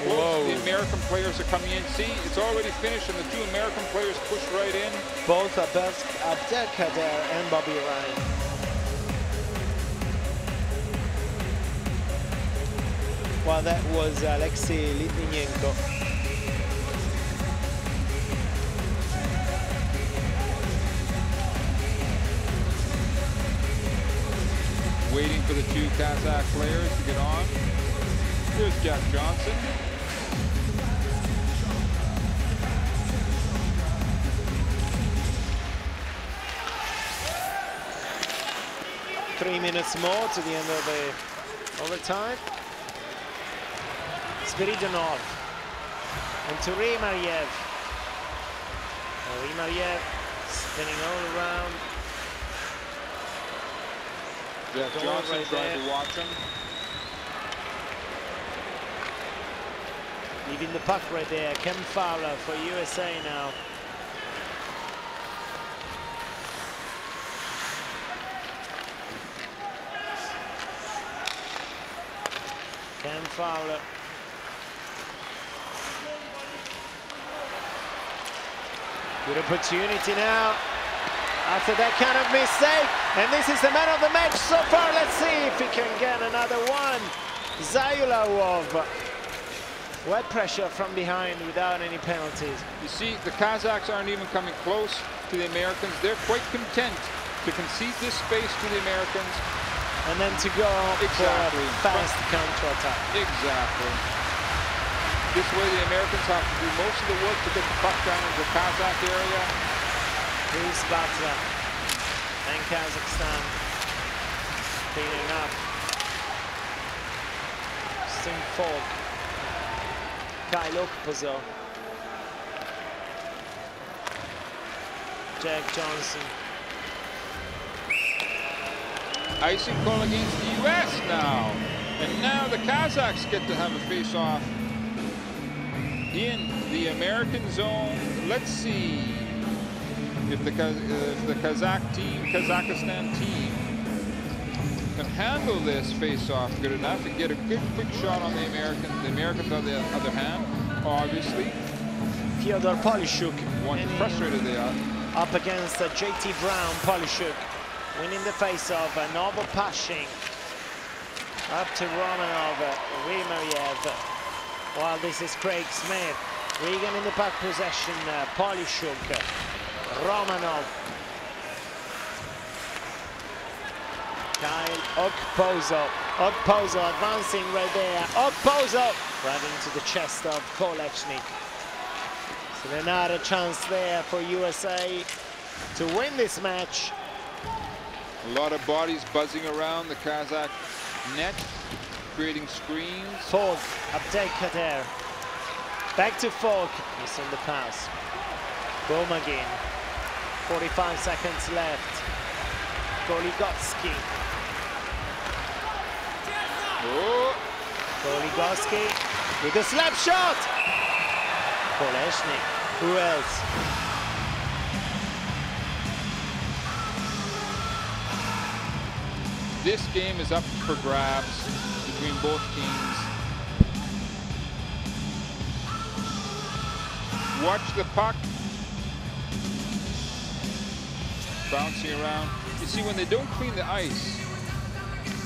Both the American players are coming in. See, it's already finished, and the two American players push right in. Both Abdelkader and Bobby Ryan. Well, that was Alexei Litvinenko. Waiting for the two Kazakh players to get on. Here's Jack Johnson. Three minutes more to the end of the overtime. Spiridonov and Turimariev. Turimariev spinning all around. Jack Johnson right trying there. to watch him. Leaving the puck right there. Ken Fowler for USA now. Ken Fowler. Good opportunity now. After that kind of mistake. And this is the man of the match so far. Let's see if he can get another one. Zayulawov. Wet pressure from behind without any penalties. You see, the Kazakhs aren't even coming close to the Americans. They're quite content to concede this space to the Americans. And then to go for a fast counter-attack. Exactly. This way the Americans have to do most of the work to get the puck down into the Kazakh area. Here's Batra and Kazakhstan cleaning up. Sting Falk. Kyle Okpozo. Jack Johnson. Icing call against the US now. And now the Kazakhs get to have a face-off in the American zone. Let's see if the Kazakhstan team can handle this face-off good enough and get a good quick shot on the Americans. The Americans, on the other hand, obviously, Fyodor Polishuk. frustrated they are. Up against JT Brown. Polishuk winning the face-off. Novo Pashing. Up to Romanov. Rimariev. While this is Craig Smith. Regan in the puck possession. Polishuk. Romanov. Kyle Okpozo. Okpozo advancing right there. Okpozo right into the chest of Kolechnik. So another chance there for USA to win this match. A lot of bodies buzzing around the Kazakh net, creating screens. Falk, Abdelkader. Back to Falk. Missing the pass. Bomagin. 45 seconds left. Goligotsky. Oh. Goligotsky with a slap shot. Kolechnik. Who else? This game is up for grabs between both teams. Watch the puck bouncing around. You see, when they don't clean the ice,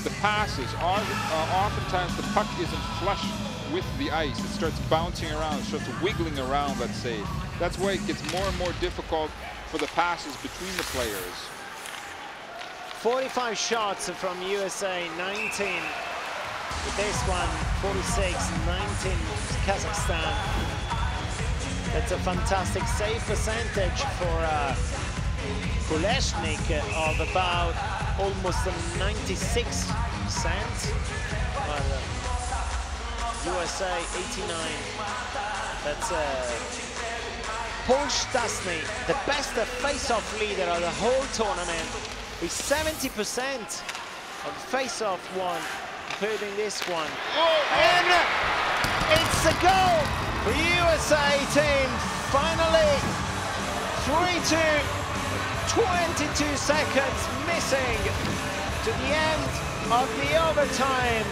the passes, oftentimes the puck isn't flush with the ice. It starts bouncing around, it starts wiggling around, let's say. That's why it gets more and more difficult for the passes between the players. 45 shots from USA, 19 with this one, 46, 19 Kazakhstan. That's a fantastic save percentage for Kolechnik of about almost 96%. Well, USA 89. That's Paul Stastny, the best face-off leader of the whole tournament, with 70% of face-off won, including this one. And it's a goal for USA team. Finally, 3-2, 22 seconds missing to the end of the overtime.